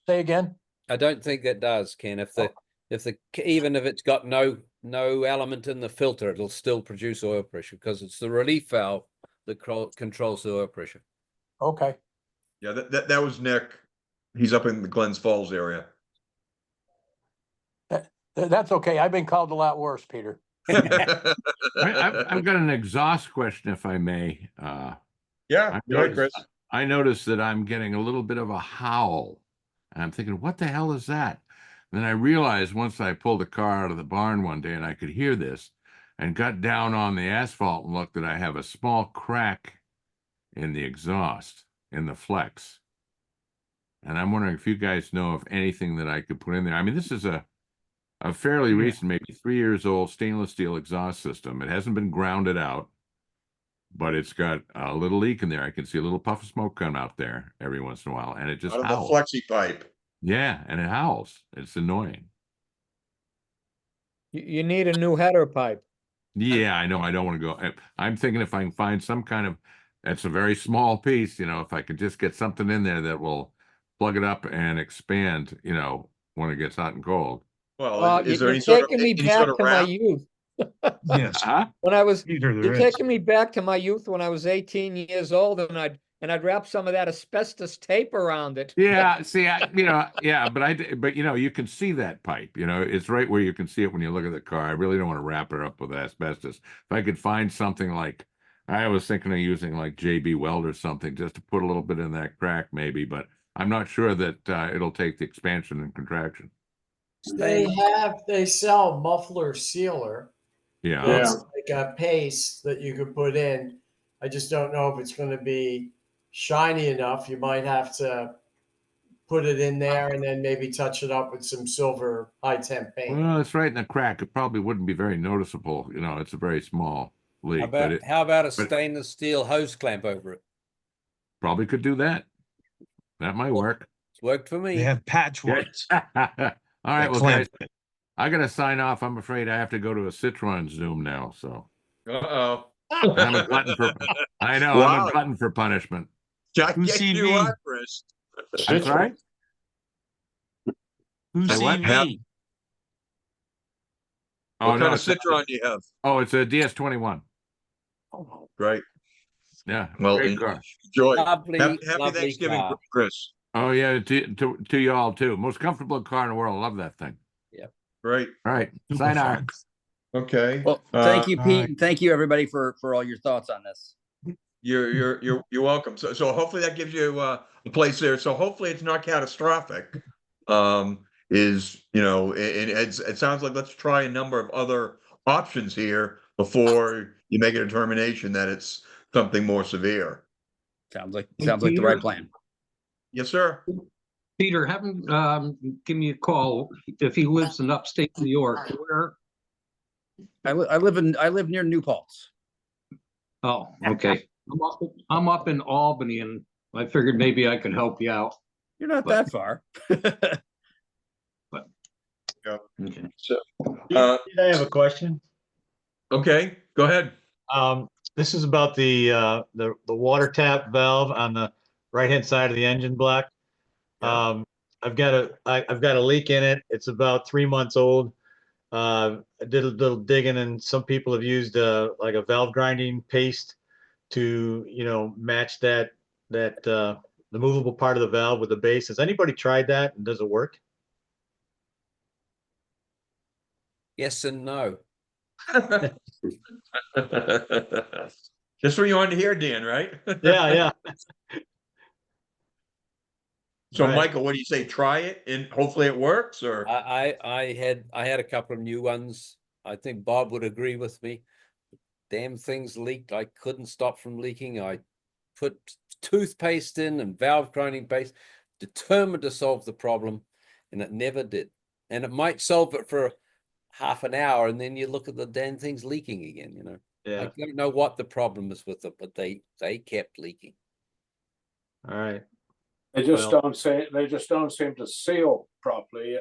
Say again. I don't think it does, Ken. Even if it's got no element in the filter, it'll still produce oil pressure because it's the relief valve that controls the oil pressure. Okay. Yeah, that was Nick. He's up in the Glens Falls area. That's okay. I've been called a lot worse, Peter. I've got an exhaust question, if I may. Yeah, go ahead, Chris. I noticed that I'm getting a little bit of a howl. And I'm thinking, what the hell is that? Then I realized once I pulled the car out of the barn one day and I could hear this and got down on the asphalt and looked that I have a small crack in the exhaust, in the flex. And I'm wondering if you guys know of anything that I could put in there. I mean, this is a fairly recent, maybe 3 years old stainless steel exhaust system. It hasn't been grounded out, but it's got a little leak in there. I can see a little puff of smoke come out there every once in a while, and it just Out of howls. the flexi pipe. Yeah, and it howls. It's annoying. You need a new header pipe. Yeah, I know. I don't want to go. I'm thinking if I can find some kind of, it's a very small piece, if I could just get something in there that will plug it up and expand, when it gets hot and cold. Well, is there you're any sort of taking me any back sort of to my wrap? youth. Yes. Huh? When I was, Peter, you're there is. taking me back to my youth when I was 18 years old, and I'd wrap some of that asbestos tape around it. Yeah, see, yeah, but you can see that pipe, it's right where you can see it when you look at the car. I really don't want to wrap it up with asbestos. If I could find something like, I was thinking of using like JB Weld or something just to put a little bit in that crack maybe, but I'm not sure that it'll take the expansion and contraction. They sell muffler sealer. Yeah. It's like a paste that you could put in. I just don't know if it's going to be shiny enough. You might have to put it in there and then maybe touch it up with some silver high temp paint. Well, it's right in the crack. It probably wouldn't be very noticeable. It's a very small leak. How about a stainless steel hose clamp over it? Probably could do that. That might work. It's worked for me. They have patchworks. All right, well, clamp guys, I got to sign off. I'm afraid I have to go to a Citroen Zoom now. So Uh-oh. I'm a glutton for. I know I'm a glutton for punishment. Who's you on, Chris? I'm sorry. Who's Say what? CV? What kind of Citroen do you have? Oh, it's a DS21. Oh, great. Yeah. Well, great car. enjoy. Lovely, Happy lovely Thanksgiving, car. Chris. Oh yeah, to y'all too. Most comfortable car in the world. Love that thing. Yep. Great. All right. Sign out. Okay. Well, thank you, Pete, and thank you everybody for all your thoughts on this. You're welcome. So hopefully that gives you a place there. So hopefully it's not catastrophic. It sounds like let's try a number of other options here before you make a determination that it's something more severe. Sounds like the right plan. Yes, sir. Peter, have him give me a call if he lives in upstate New York. Where? I live near New Paltz. Oh, okay. I'm up in Albany, and I figured maybe I could help you out. You're not that far. Yeah. Okay. So, I have a question. Okay, go ahead. This is about the water tap valve on the right-hand side of the engine block. I've got a leak in it. It's about 3 months old. I did a little digging, and some people have used like a valve grinding paste to match that the movable part of the valve with the base. Has anybody tried that, and does it work? Yes and no. Just what you wanted to hear, Dan, right? Yeah. So, Right. Michael, what do you say? Try it, and hopefully it works, or I had a couple of new ones. I think Bob would agree with me. Damn things leaked. I couldn't stop from leaking. I put toothpaste in and valve grinding paste, determined to solve the problem, and it never did. And it might solve it for half an hour, and then you look at the damn things leaking again. Yeah. I don't know what the problem is with it, but they kept leaking. All right. They just don't seem to seal properly.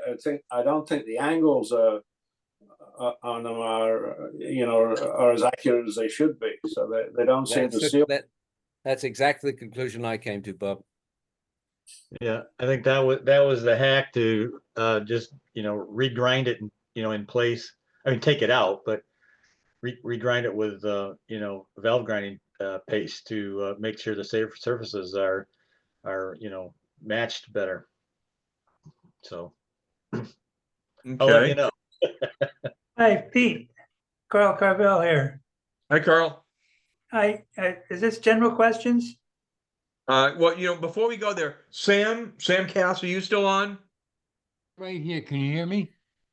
I don't think the angles on them are as accurate as they should be. So they don't seem to seal. That's exactly the conclusion I came to, Bob. Yeah, I think that was the hack to just regrind it in place. I mean, take it out, but regrind it with valve grinding paste to make sure the surfaces are matched better. So I'll let you know. Hi, Pete. Carl Carvel here. Hi, Carl. Hi, is this general questions? Well, before we go there, Sam Cass, are you still on? Right here, can you hear me?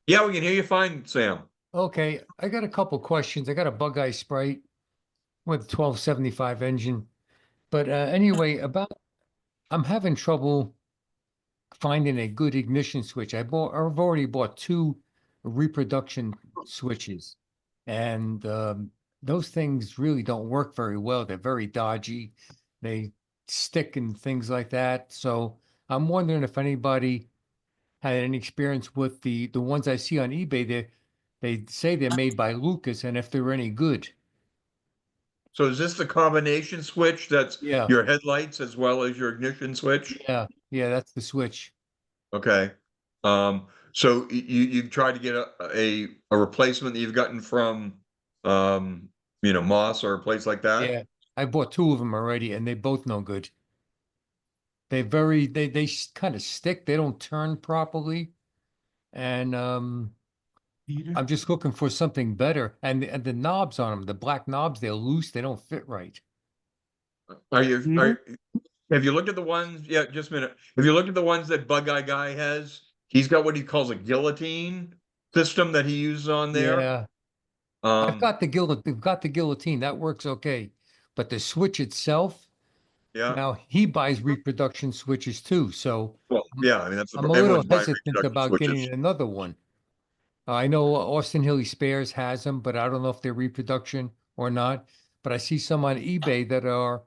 Yeah, we can hear you fine, Sam. Okay, I got a couple questions. I got a Bugeye Sprite with 1275 engine. But anyway, I'm having trouble finding a good ignition switch. I've already bought 2 reproduction switches, and those things really don't work very well. They're very dodgy. They stick and things like that. So I'm wondering if anybody had any experience with the ones I see on eBay. They say they're made by Lucas, and if they're any good. So is this the combination switch that's Yeah. your headlights as well as your ignition switch? Yeah, that's the switch. Okay. So you've tried to get a replacement that you've gotten from Moss or a place like that? Yeah, I bought 2 of them already, and they both no good. They kind of stick. They don't turn properly, and I'm just looking for something better. And the knobs on them, the black knobs, they're loose. They don't fit right. Have you looked at the ones? Yeah, just a minute. Have you looked at the ones that Bugeye guy has? He's got what he calls a guillotine system that he uses on there. Yeah, I've got the guillotine. That works okay, but the switch itself. Yeah. Now he buys reproduction switches too, so Well, yeah, I mean that's I'm a little everyone's buying hesitant reproduction about switches. getting another one. I know Austin-Healey Spares has them, but I don't know if they're reproduction or not. But I see some on eBay that are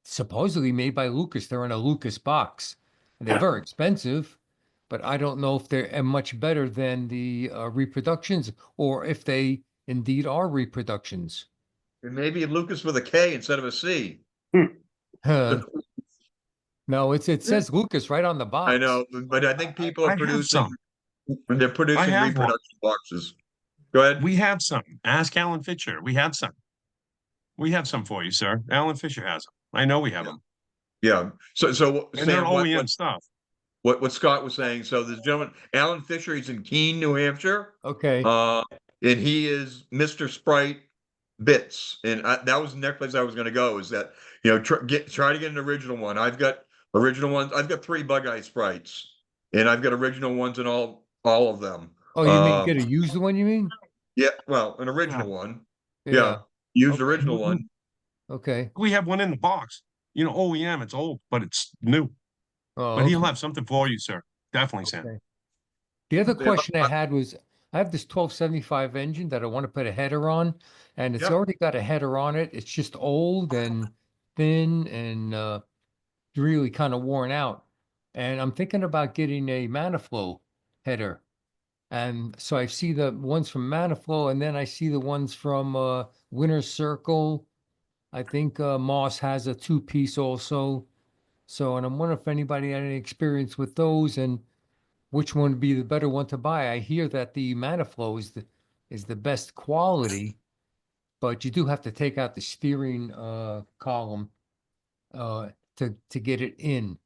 supposedly made by Lucas. They're in a Lucas box. And they're very expensive, but I don't know if they're much better than the reproductions or if they indeed are reproductions. And maybe Lucas with a K instead of a C. No, it says Lucas right on the box. I know, but I think people I are have producing. some. They're producing have one. reproduction boxes. Go ahead. We have some. Ask Alan Fisher. We have some. We have some for you, sir. Alan Fisher has them. I know we have them. Yeah. So And they're Sam, OEM stuff. what Scott was saying. So this gentleman, Alan Fisher, he's in Keene, New Hampshire. Okay. And he is Mr. Sprite Bits, and that was the next place I was going to go. Is that try to get an original one. I've got original ones. I've got 3 Bugeye Sprites, and I've got original ones in all of them. Oh, you mean get a used one? You mean? Yeah. Well, an original one. Yeah. Yeah. Used Okay. original one. Okay. We have one in the box. OEM, it's old, but it's new. Oh, But he'll okay. have something for you, sir. Definitely, Sam. Okay. The other question I had was, I have this 1275 engine that I want to put a header on, and it's already got a header on it. It's just old and thin and really kind of worn out. And I'm thinking about getting a Maniflow header. And so I see the ones from Maniflow, and then I see the ones from Winter Circle. I think Moss has a 2-piece also. So, and I'm wondering if anybody had any experience with those and which one would be the better one to buy. I hear that the Maniflow is the best quality, but you do have to take out the steering column to get it in.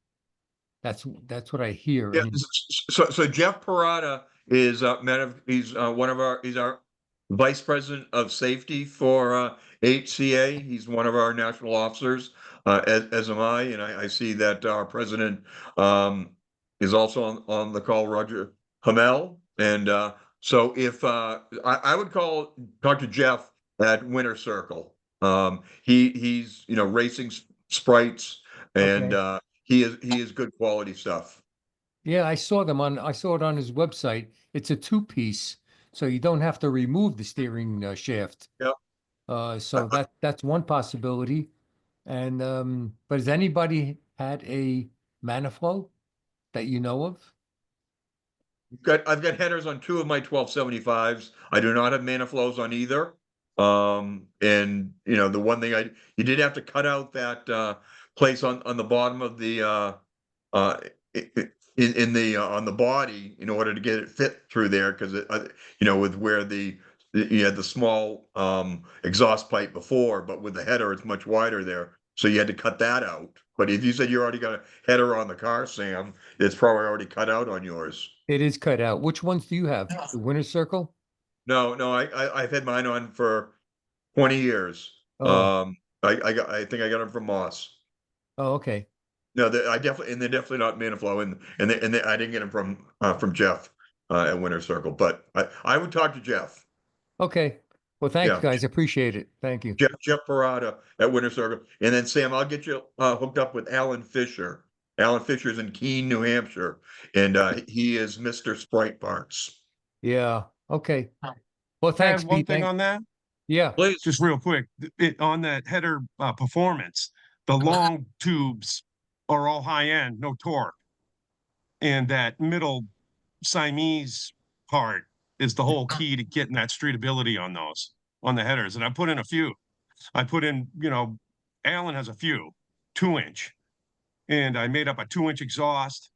That's what I hear. Yeah. So Jeff Parada is he's he's our vice president of safety for HCA. He's one of our national officers, as am I, and I see that our president is also on the call, Roger Hamel. And so if I would talk to Jeff at Winter Circle. He's racing sprites, and he is good quality stuff. Yeah, I saw it on his website. It's a 2-piece, so you don't have to remove the steering shaft. Yeah. So that's one possibility. And but has anybody had a Maniflow that you know of? I've got headers on 2 of my 1275s. I do not have Maniflows on either. And the one thing you did have to cut out that place on the bottom of the in the on the body in order to get it fit through there, because with where you had the small exhaust pipe before, but with the header it's much wider there, so you had to cut that out. But if you said you already got a header on the car, Sam, it's probably already cut out on yours. It is cut out. Which ones do you have? The Winter Circle? No, I've had mine on for 20 years. Oh. I think I got them from Moss. Oh, okay. No, and they're definitely not Manaflow, and I didn't get them from Jeff at Winter Circle, but I would talk to Jeff. Okay. Well, thanks, Yeah. guys. Appreciate it. Thank you. Jeff Parada at Winter Circle, and then Sam, I'll get you hooked up with Alan Fisher. Alan Fisher's in Keene, New Hampshire, and he is Mr. Sprite Parts. Yeah. Okay. Well, Can I thanks, add one Pete. thing on that? Yeah. Please. Just real quick, on that header performance, the long tubes are all high end, no torque. And that middle Siamese part is the whole key to getting that streetability on those, on the headers. And I put in a few. I put in, Alan has a few, 2-inch. And I made up a 2-inch exhaust.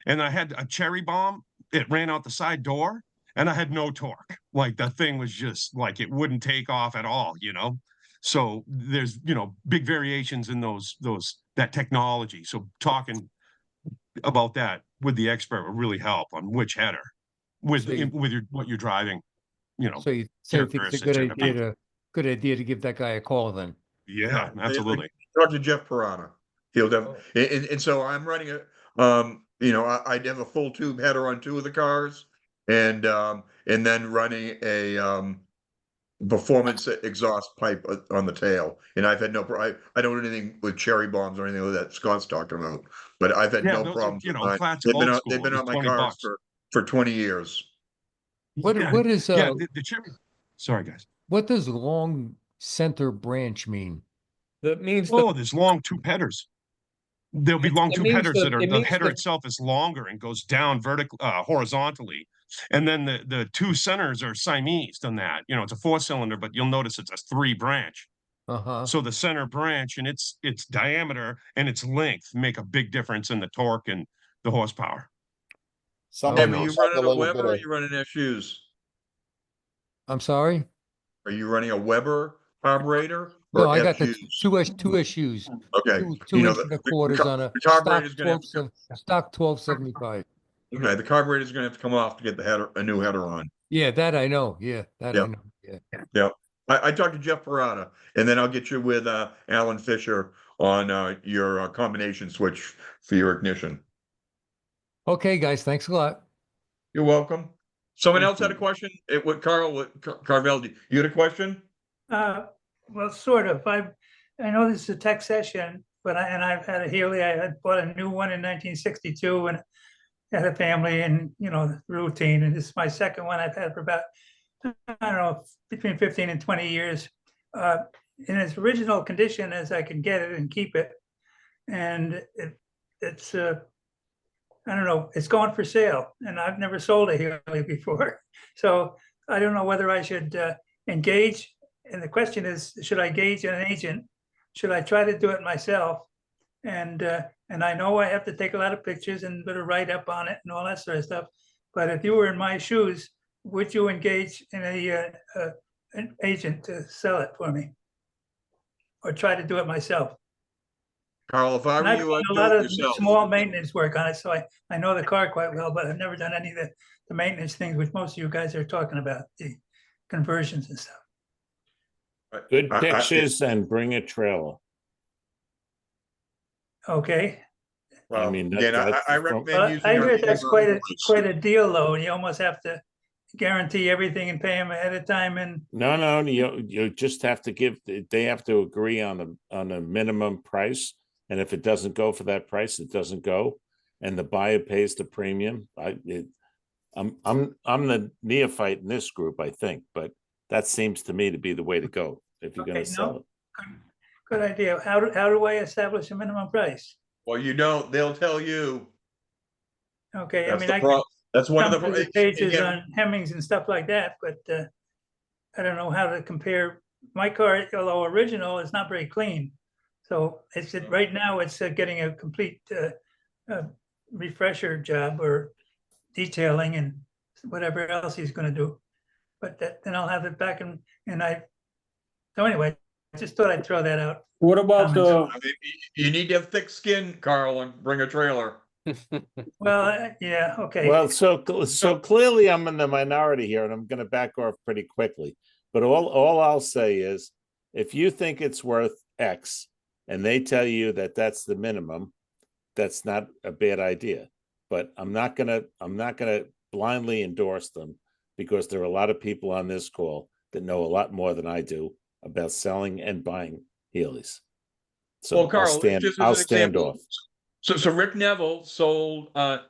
And I had a cherry bomb. It ran out the side door. And I had no torque. Like the thing was just like it wouldn't take off at all, So there's, big variations in that technology. So talking about that with the expert will really help on which header with what you're driving, So you think it's a good idea to give that guy a call then? Yeah, absolutely. Talk to Jeff Parada. He'll definitely, and so I'm running I'd have a full tube header on 2 of the cars, and then running a performance exhaust pipe on the tail. And I've had I don't do anything with cherry bombs or anything like that Scott's talking about, but I've had no problems. Classic old school. They've been on my cars for 20 years. What is the cherry? Sorry, guys. What does long center branch mean? That means there's long tube headers. There'll be long tube headers that are the header itself is longer and goes down horizontally. And then the 2 centers are Siamese on that. It's a 4-cylinder, but you'll notice it's a 3-branch. So the center branch and its diameter and its length make a big difference in the torque and the horsepower. Are you running a Weber or are you running SUs? I'm sorry? Are you running a Weber carburetor? No, I got the two SUs. Okay. 2 quarters on a stock 1275. Okay, the carburetor's gonna have to come off to get a new header on. Yeah, that I know. Yeah, that I know. Yeah. Yeah. I talked to Jeff Parada, and then I'll get you with Alan Fisher on your combination switch for your ignition. Okay, guys, thanks a lot. You're welcome. Someone else had a question? Carvel, you had a question? Well, sort of. I know this is a tech session, but I've had a Healey. I had bought a new one in 1962 and had a family and routine. And this is my second one I've had for about, I don't know, between 15 and 20 years, in its original condition as I can get it and keep it. And it's I don't know, it's going for sale, and I've never sold a Healey before. So I don't know whether I should engage. And the question is, should I engage an agent? Should I try to do it myself? And I know I have to take a lot of pictures and put a write up on it and all that sort of stuff. But if you were in my shoes, would you engage in an agent to sell it for me, or try to do it myself? Carl, if I were you, I'd do a lot of small maintenance work on it, so I know the car quite well, but I've never done any of the maintenance things which most of you guys are talking about, the conversions and stuff. Good pictures and bring a trailer. Okay. Well, I mean, I recommend using. I hear that's quite a deal, though. You almost have to guarantee everything and pay them ahead of time. And no, you just have to they have to agree on a minimum price, and if it doesn't go for that price, it doesn't go, and the buyer pays the premium. I'm the neophyte in this group, I think, but that seems to me to be the way to go if you're going to sell it. Good idea. How do I establish a minimum price? Well, you don't. They'll tell you. Okay, That's that's one of the pages on Hemmings and stuff like that, but I don't know how to compare. My car, although original, is not very clean. So right now it's getting a complete refresher job or detailing and whatever else he's going to do. But then I'll have it back so anyway, I just thought I'd throw that out. What about you need to have thick skin, Carl, and bring a trailer. Well, yeah, okay. Well, so clearly I'm in the minority here, and I'm going to back off pretty quickly. But all I'll say is, if you think it's worth X, and they tell you that that's the minimum, that's not a bad idea. But I'm not gonna blindly endorse them, because there are a lot of people on this call that know a lot more than I do about selling and buying Heelys. So Well, Carl, just as I'll an stand example, off. so Rick Neville sold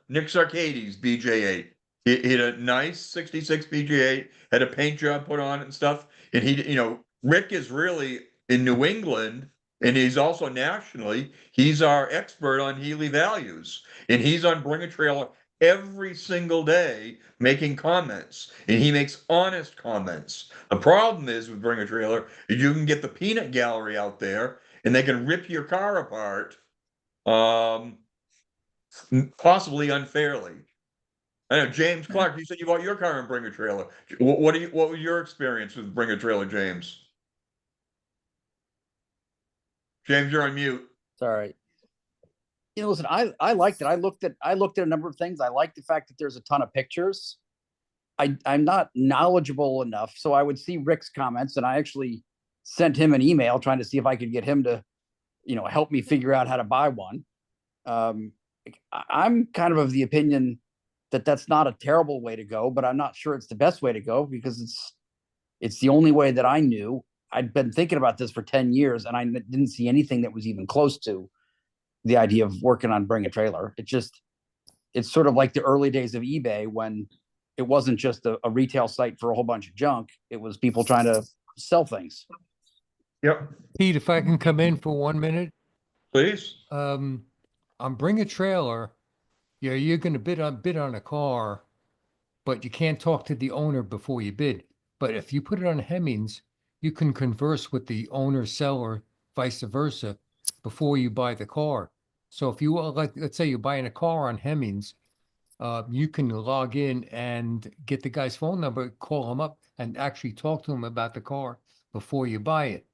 Nick Sarkades BJ8. He had a nice 66 BJ8, had a paint job put on it and stuff. And Rick is really in New England, and he's also nationally. He's our expert on Healy values, and he's on Bring a Trailer every single day making comments, and he makes honest comments. The problem is with Bring a Trailer is you can get the peanut gallery out there, and they can rip your car apart, possibly unfairly. I know, James Clark, you said you bought your car and Bring a Trailer. What was your experience with Bring a Trailer, James? James, you're on mute. Sorry. Listen, I liked it. I looked at a number of things. I like the fact that there's a ton of pictures. I'm not knowledgeable enough, so I would see Rick's comments, and I actually sent him an email trying to see if I could get him to, help me figure out how to buy one. I'm kind of the opinion that that's not a terrible way to go, but I'm not sure it's the best way to go, because it's the only way that I knew. I'd been thinking about this for 10 years, and I didn't see anything that was even close to the idea of working on Bring a Trailer. It's sort of like the early days of eBay, when it wasn't just a retail site for a whole bunch of junk. It was people trying to sell things. Yep. Pete, if I can come in for 1 minute. Please. On Bring a Trailer, yeah, you're going to bid on a car, but you can't talk to the owner before you bid. But if you put it on Hemmings, you can converse with the owner, seller, vice versa, before you buy the car. So if you, let's say you're buying a car on Hemmings, you can log in and get the guy's phone number, call him up, and actually talk to him about the car before you buy it.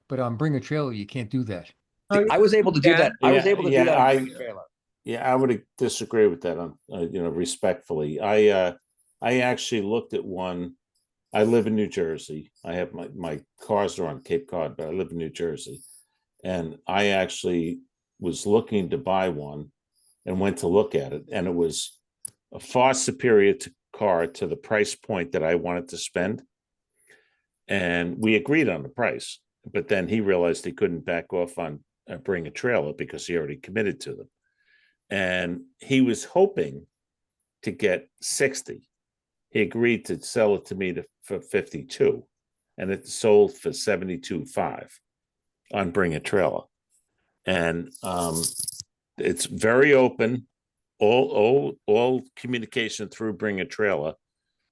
But on Bring a Trailer, you can't do that. I was able to do that. I was able to do that on Bring a Trailer. Yeah, I would disagree with that, respectfully. I actually looked at one. I live in New Jersey. I have my cars are on Cape Cod, but I live in New Jersey. And I actually was looking to buy one and went to look at it. And it was a far superior car to the price point that I wanted to spend. And we agreed on the price. But then he realized he couldn't back off on Bring a Trailer because he already committed to them. And he was hoping to get 60. He agreed to sell it to me for 52, and it sold for 72.5 on Bring a Trailer. And it's very open, all communication through Bring a Trailer.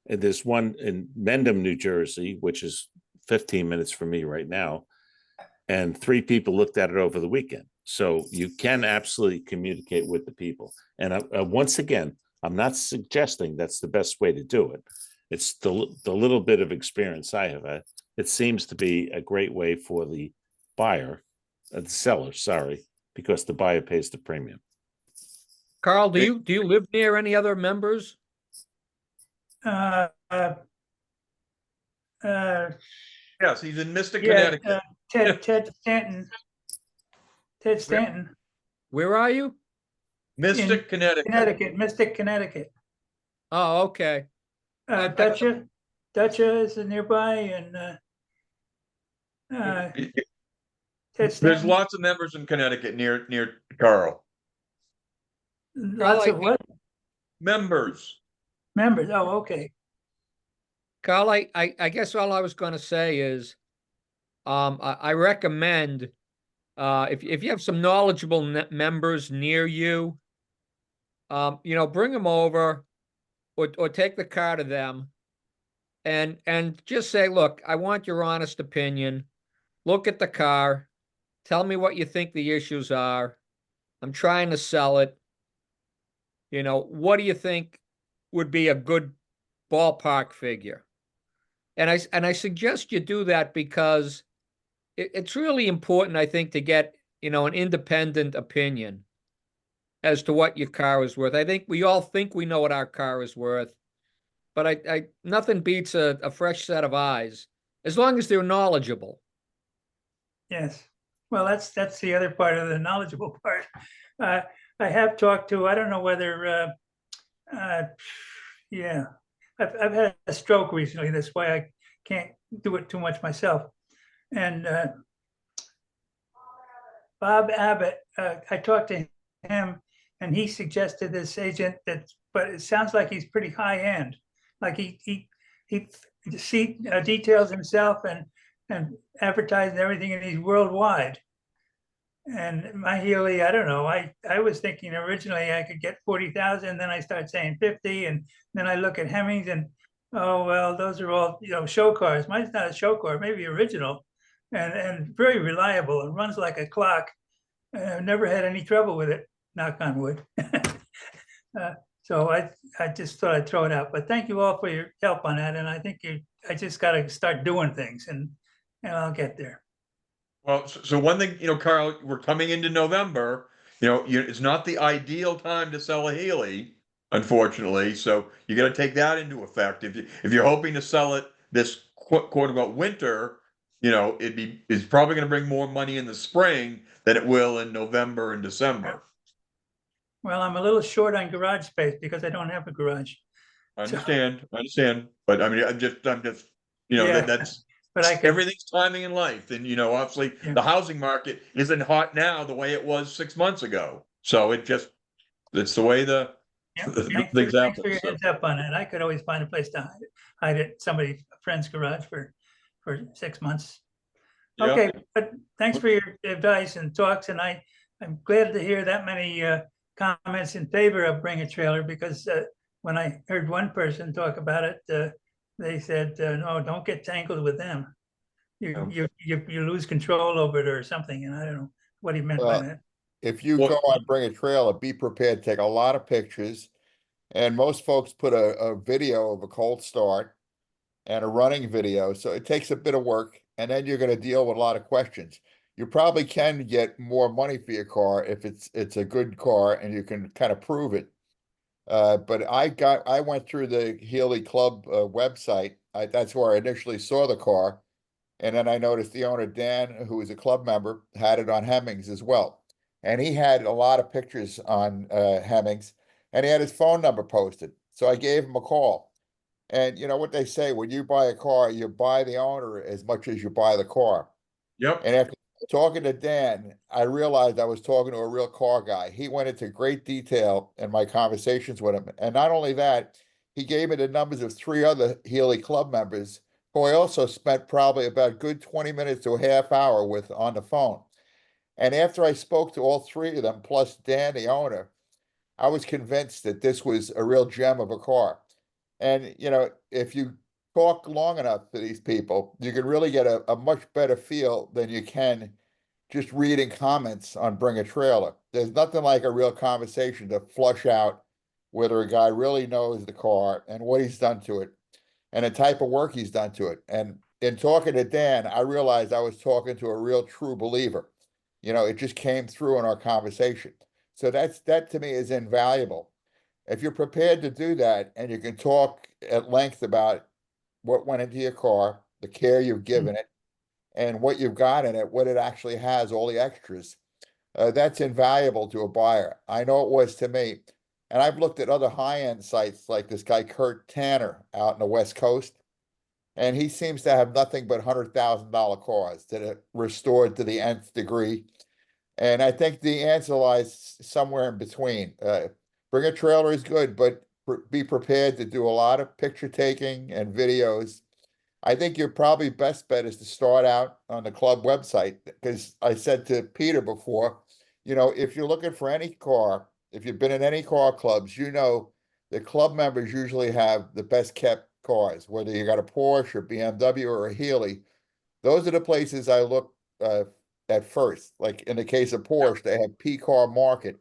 And there's one in Mendham, New Jersey, which is 15 minutes from me right now. And 3 people looked at it over the weekend. So you can absolutely communicate with the people. And once again, I'm not suggesting that's the best way to do it. It's the little bit of experience I have had. It seems to be a great way for the buyer, the seller, sorry, because the buyer pays the premium. Carl, do you live near any other members? Yes, he's in Mystic, Connecticut. Ted Stanton. Ted Stanton. Where are you? Mystic, Connecticut. Mystic, Connecticut. Oh, okay. Dutcha is nearby, and There's lots of members in Connecticut near Carl. Lots of what? Members. Oh, okay. Carl, I guess all I was going to say is, I recommend, if you have some knowledgeable members near you, bring them over, or take the car to them, and just say, look, I want your honest opinion. Look at the car. Tell me what you think the issues are. I'm trying to sell it. What do you think would be a good ballpark figure? And I suggest you do that because it's really important, I think, to get, an independent opinion. as to what your car is worth. I think we all think we know what our car is worth, but I nothing beats a fresh set of eyes, as long as they're knowledgeable. Yes. Well, that's the other part of the knowledgeable part. I have talked to, I don't know whether, yeah, I've had a stroke recently. That's why I can't do it too much myself. And Bob Abbott, I talked to him, and he suggested this agent but it sounds like he's pretty high end. Like he details himself and advertising everything, and he's worldwide. And my Healy, I don't know. I was thinking originally I could get 40,000, then I start saying 50, and then I look at Hemmings and, oh well, those are all, you know, show cars. Mine's not a show car, maybe original, and very reliable. It runs like a clock. I've never had any trouble with it, knock on wood. So I just thought I'd throw it out. But thank you all for your help on that. And I think I just got to start doing things, and I'll get there. Well, so one thing, you know, Carl, we're coming into November, you know, it's not the ideal time to sell a Healy, unfortunately. So you got to take that into effect. If you're hoping to sell it this quote unquote winter, you know, it's probably going to bring more money in the spring than it will in November and December. Well, I'm a little short on garage space because I don't have a garage. I understand. But I mean, I'm just, you know, Yeah. that's, But everything's timing in life. And, you know, obviously the housing market isn't hot now the way it was 6 months ago. So it's the way things Thanks for happen. your So, heads up on that. I could always find a place to hide it, a friend's garage for 6 months. Yeah. Okay, but thanks for your advice and talks, and I'm glad to hear that many comments in favor of Bring a Trailer, because when I heard one person talk about it, they said, no, don't get tangled with them. You lose control over it or something, and I don't know what he meant by that. If you go on Bring a Trailer, be prepared to take a lot of pictures. And most folks put a video of a cold start and a running video. So it takes a bit of work, and then you're going to deal with a lot of questions. You probably can get more money for your car if it's a good car and you can kind of prove it. But I went through the Healy Club website. That's where I initially saw the car. And then I noticed the owner, Dan, who is a club member, had it on Hemmings as well. And he had a lot of pictures on Hemmings, and he had his phone number posted. So I gave him a call. And you know what they say, when you buy a car, you buy the owner as much as you buy the car. Yep. And after talking to Dan, I realized I was talking to a real car guy. He went into great detail in my conversations with him. And not only that, he gave me the numbers of 3 other Healy Club members who I also spent probably about a good 20 minutes to a half hour with on the phone. And after I spoke to all 3 of them, plus Dan, the owner, I was convinced that this was a real gem of a car. And, you know, if you talk long enough to these people, you can really get a much better feel than you can just reading comments on Bring a Trailer. There's nothing like a real conversation to flush out whether a guy really knows the car and what he's done to it and the type of work he's done to it. And in talking to Dan, I realized I was talking to a real true believer. You know, it just came through in our conversation. So that to me is invaluable. If you're prepared to do that and you can talk at length about what went into your car, the care you've given it, and what you've got in it, what it actually has, all the extras, that's invaluable to a buyer. I know it was to me. And I've looked at other high-end sites like this guy, Kurt Tanner, out in the West Coast. And he seems to have nothing but $100,000 cars that are restored to the nth degree. And I think the answer lies somewhere in between. Bring a Trailer is good, but be prepared to do a lot of picture taking and videos. I think your probably best bet is to start out on the club website, because I said to Peter before, you know, if you're looking for any car, if you've been in any car clubs, you know the club members usually have the best kept cars, whether you got a Porsche or BMW or a Healy. Those are the places I look at first. Like in the case of Porsche, they have P Car Market.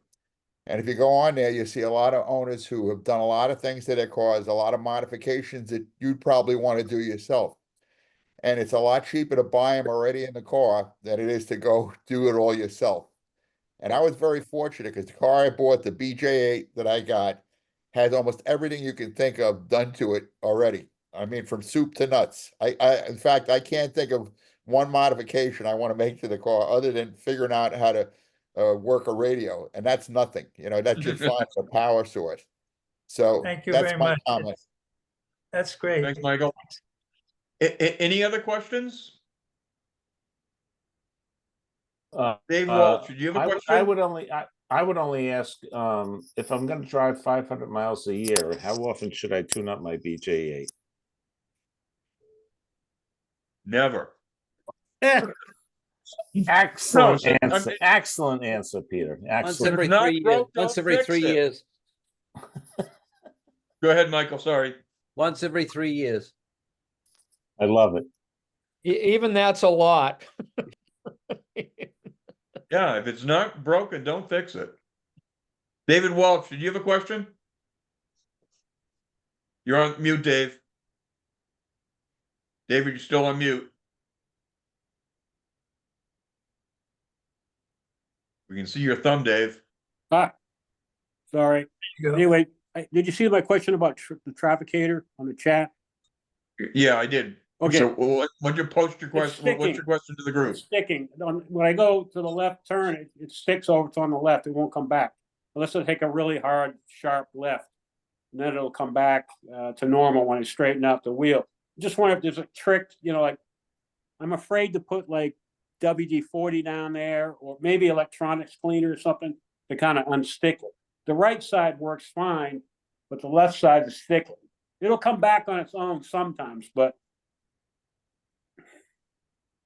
And if you go on there, you see a lot of owners who have done a lot of things to their cars, a lot of modifications that you'd probably want to do yourself. And it's a lot cheaper to buy them already in the car than it is to go do it all yourself. And I was very fortunate because the car I bought, the BJ8 that I got, has almost everything you can think of done to it already. I mean, from soup to nuts. In fact, I can't think of one modification I want to make to the car other than figuring out how to work a radio, and that's nothing. You know, that just finds a power source. So Thank you that's very my much. comment. That's great. Thanks, Michael. Any other questions? Dave Walsh, do you have a question? I would only ask, if I'm gonna drive 500 miles a year, how often should I tune up my BJ8? Never. Excellent No, answer. Excellent answer, Peter. Once Excellent. every not 3 years. broke, Once don't every fix 3 it. years. Go ahead, Michael, sorry. Once every 3 years. I love it. Even that's a lot. Yeah, if it's not broken, don't fix it. David Walsh, did you have a question? You're on mute, Dave. David, you're still on mute. We can see your thumb, Dave. Sorry. Anyway, did you see my question about the trafficator on the chat? Yeah, I did. Okay. So what'd you post your question? What's sticking. your question to the group? It's sticking. When I go to the left turn, it sticks over to on the left. It won't come back unless I take a really hard, sharp left. And then it'll come back to normal when I straighten out the wheel. Just wonder if there's a trick, like I'm afraid to put like WD-40 down there or maybe electronics cleaner or something to kind of unstick it. The right side works fine, but the left side is sticking. It'll come back on its own sometimes, but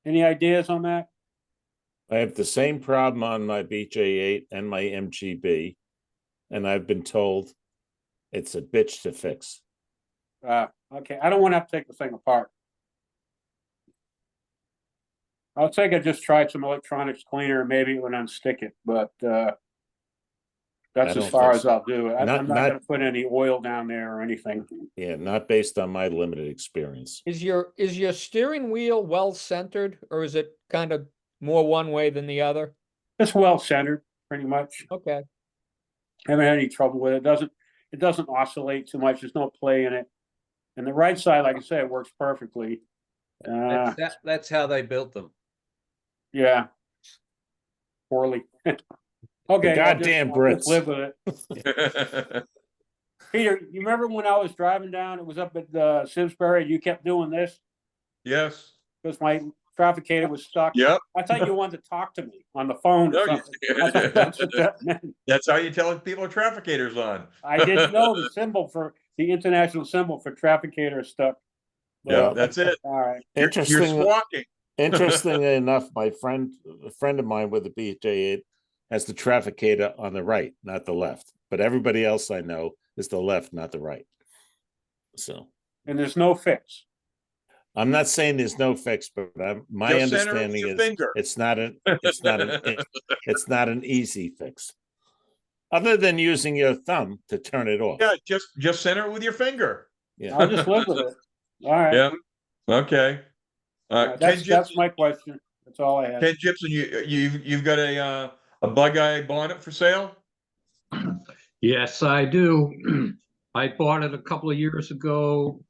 any ideas on that? I have the same problem on my BJ8 and my MGB, and I've been told it's a bitch to fix. Okay, I don't want to have to take the thing apart. I'll think I just tried some electronics cleaner, maybe it would unstick it, but that's as far as I'll do. I'm not going to put any oil down there or anything. Yeah, not based on my limited experience. Is your steering wheel well centered, or is it kind of more one way than the other? It's well centered, pretty much. Okay. I haven't had any trouble with it. It doesn't oscillate too much. There's no play in it. And the right side, like I said, it works perfectly. That's how they built them. Yeah. Poorly. Okay. The goddamn Brits. Just live with it. Peter, you remember when I was driving down? It was up at Simsbury. You kept doing this. Yes. Because my trafficator was stuck. Yep. I thought you wanted to talk to me on the phone or something. I thought that's what that meant. That's how you tell people trafficators on. I didn't know the symbol for the international symbol for trafficator stuff. Yeah, that's it. All right. You're squawking. Interestingly enough, a friend of mine with a BJ8 has the trafficator on the right, not the left. But everybody else I know is the left, not the right. So. And there's no fix. I'm not saying there's no fix, but my understanding is it's not an easy fix. Other than using your thumb to turn it off. Yeah, just center it with your finger. Yeah. I'll just live with it. All right. Yeah. Okay. That's my question. That's all I have. Ken Gibson, you've got a Bugeye bonnet for sale? Yes, I do. I bought it a couple of years ago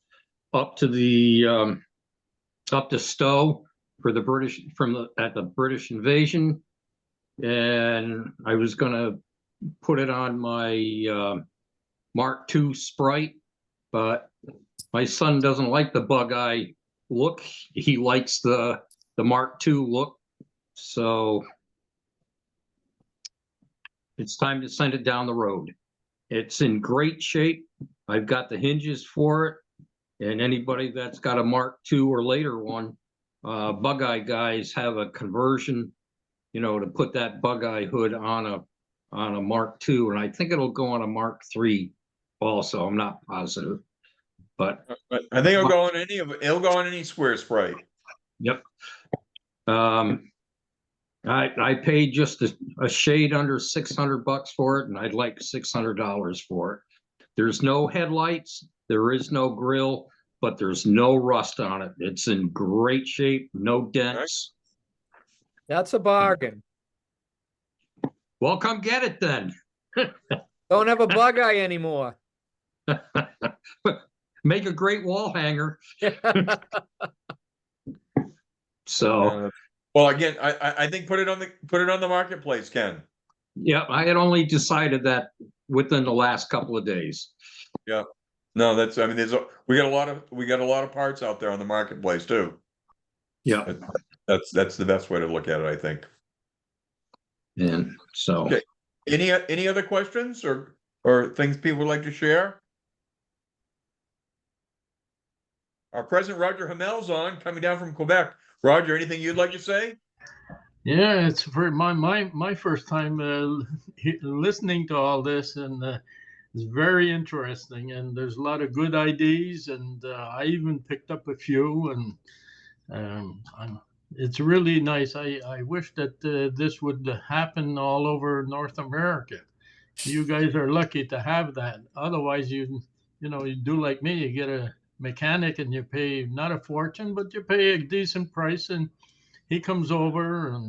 up to Stowe for the British at the British invasion, and I was gonna put it on my Mark II Sprite, but my son doesn't like the Bugeye look. He likes the Mark II look, so it's time to send it down the road. It's in great shape. I've got the hinges for it, and anybody that's got a Mark II or later one, Bugeye guys have a conversion, to put that Bugeye hood on a Mark II, and I think it'll go on a Mark III also. I'm not positive, but I think it'll go on any square Sprite. Yep. I paid just a shade under $600 for it, and I'd like $600 for it. There's no headlights, there is no grill, but there's no rust on it. It's in great shape, no dents. That's a bargain. Well, come get it then. Don't have a Bugeye anymore. Make a great wall hanger. So, well, again, I think put it on the marketplace, Ken. yeah, I had only decided that within the last couple of days. Yeah. No, I mean, we got a lot of parts out there on the marketplace too. Yeah. That's the best way to look at it, I think. And so, okay. Any other questions or things people would like to share? Our president, Roger Hamel's on, coming down from Quebec. Roger, anything you'd like to say? Yeah, it's for my first time listening to all this, and it's very interesting. And there's a lot of good ideas, and I even picked up a few, and it's really nice. I wish that this would happen all over North America. You guys are lucky to have that. Otherwise, you do like me. You get a mechanic, and you pay not a fortune, but you pay a decent price, and he comes over.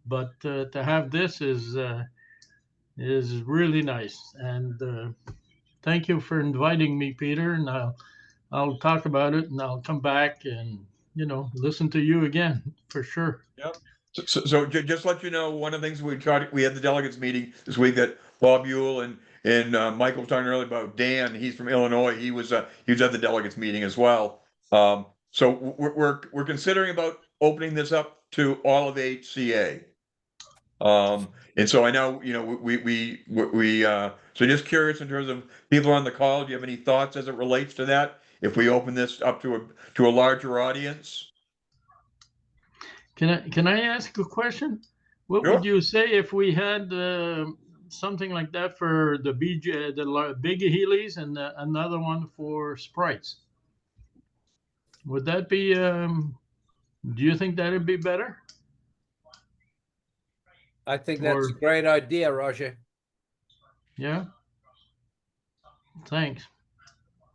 But to have this is really nice. And thank you for inviting me, Peter. And I'll talk about it, and I'll come back and listen to you again for sure. Yep. So just let you know, one of the things we had the delegates meeting this week that Bob Ewell and Michael was talking earlier about Dan. He's from Illinois. He was at the delegates meeting as well. So we're considering about opening this up to all of HCA. And so I know, so just curious in terms of people on the call, do you have any thoughts as it relates to that? If we open this up to a larger audience? Can I ask a question? What Sure. would you say if we had something like that for the big Heelys and another one for Sprites? Would that be? Do you think that would be better? I think that's a great idea, Roger. Yeah. Thanks.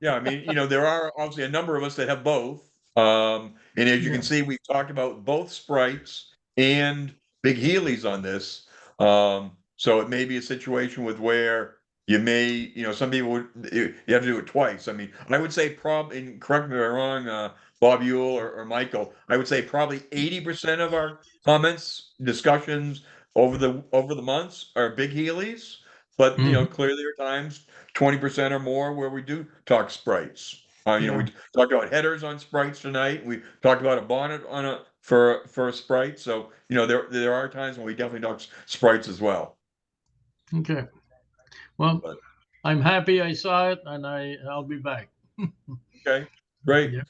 Yeah, I mean, there are obviously a number of us that have both. And as you can see, we've talked about both Sprites and Big Heelys on this. So it may be a situation with where you may, some people you have to do it twice. I mean, I would say and correct me if I'm wrong, Bob Ewell or Michael, I would say probably 80% of our comments, discussions over the months are Big Heelys. But clearly there are times 20% or more where we do talk Sprites. We talked about headers on Sprites tonight. We talked about a bonnet for a Sprite. So there are times when we definitely talk Sprites as well. Okay. Well, I'm happy I saw it, and I'll be back. Okay, great. Yeah.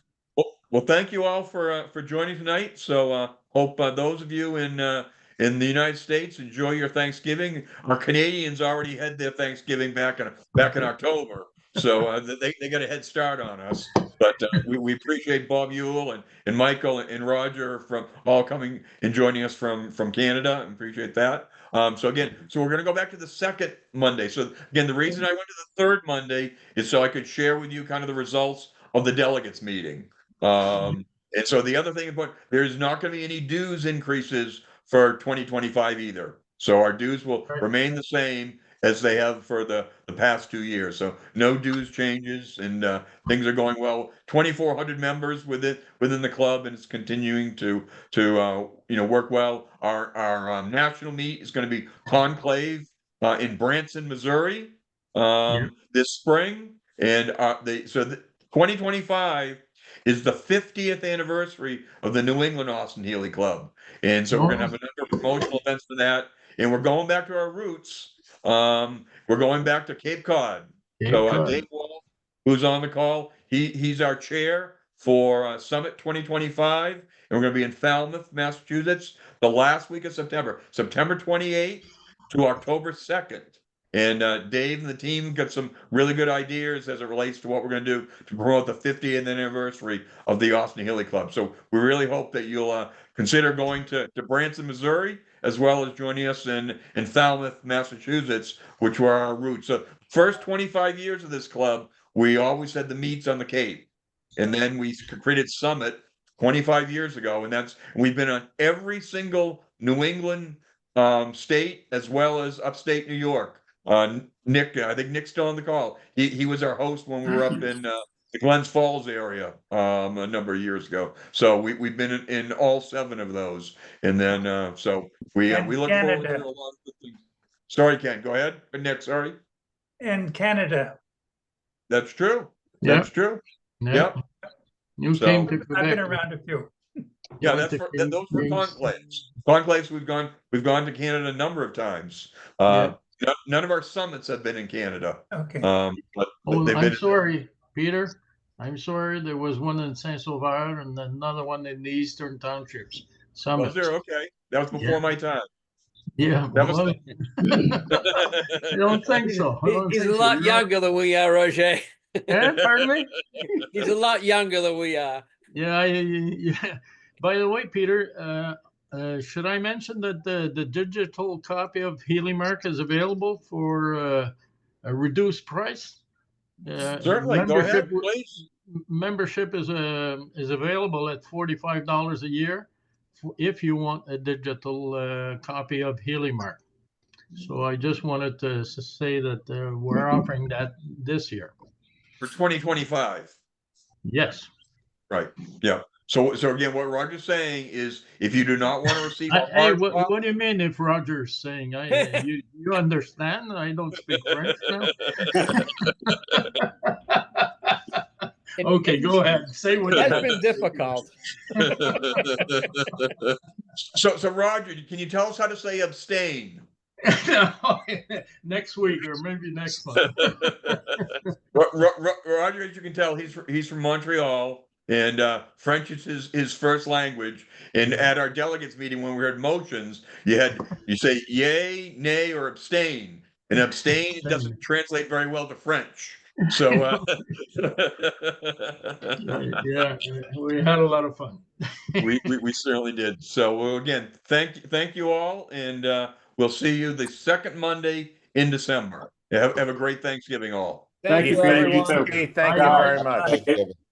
Well, thank you all for joining tonight. So hope those of you in the United States enjoy your Thanksgiving. Our Canadians already had their Thanksgiving back in October, so they got a head start on us. But we appreciate Bob Ewell and Michael and Roger from all coming and joining us from Canada, and appreciate that. So we're going to go back to the second Monday. So again, the reason I went to the third Monday is so I could share with you kind of the results of the delegates meeting. And so the other thing, there's not going to be any dues increases for 2025 either. So our dues will remain the same as they have for the past 2 years. So no dues changes, and things are going well. 2,400 members within the club, and it's continuing to work well. Our national meet is going to be Conclave in Branson, Missouri, this spring, and 2025 is the 50th anniversary of the New England Austin-Healey Club. And so we're going to have a number of promotional events for that. And we're going back to our roots. We're going back to Cape Cod. Dave Wolf, who's on the call, he's our chair for Summit 2025. And we're going to be in Falmouth, Massachusetts, the last week of September 28th to October 2nd. And Dave and the team got some really good ideas as it relates to what we're going to do to promote the 50th anniversary of the Austin-Healey Club. So we really hope that you'll consider going to Branson, Missouri, as well as joining us in Falmouth, Massachusetts, which were our roots. So first 25 years of this club, we always had the meets on the Cape. And then we created Summit 25 years ago. And we've been on every single New England state as well as upstate New York. Nick, I think Nick's still on the call. He was our host when we were up in the Glens Falls area a number of years ago. So we've been in all 7 of those, and then so we And look forward to Canada. a lot of good things. Sorry, Ken, go ahead. Nick, sorry. In Canada. That's true. Yep. That's true. Yep. You So- came to I've been Quebec. around a few. Yeah, Went that's to those were Kings. conclaves. Conclaves we've gone to Canada a number of times. None of our summits have been in Canada. Okay. But Oh, they've I'm been. sorry, Peter. I'm sorry. There was one in Saint Sauveur and another one in the Eastern Townships. Was Summits. there? Okay, that was before my time. Yeah. That was. Well, I don't think so. I don't He's a think so. lot younger than we are, Roger. Eh, pardon me? He's a lot younger than we are. Yeah, yeah. By the way, Peter, should I mention that the digital copy of Healy Mark is available for a reduced price? Certainly, go ahead, please. Membership is available at $45 a year if you want a digital copy of Healy Mark. So I just wanted to say that we're offering that this year. For 2025. Yes. Right. Yeah. So again, what Roger's saying is, if you do not want to receive a Hey, hard what do you mean if Roger's saying? You understand? I don't speak French now. Okay, go ahead. Say what you That's have been to say. difficult. So Roger, can you tell us how to say abstain? Next week or maybe next month. Roger, as you can tell, he's from Montreal, and French is his first language. And at our delegates meeting, when we had motions, you say yay, nay, or abstain. And abstain doesn't translate very well to French. So yeah, we had a lot of fun. we certainly did. So well, again, thank you all, and we'll see you the second Monday in December. Have a great Thanksgiving, all. Thank you, everyone. Thank you very much.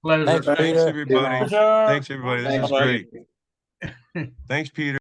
Pleasure. Thanks, everybody. Thanks, everybody. This is Bye-bye. great. Thanks, Peter.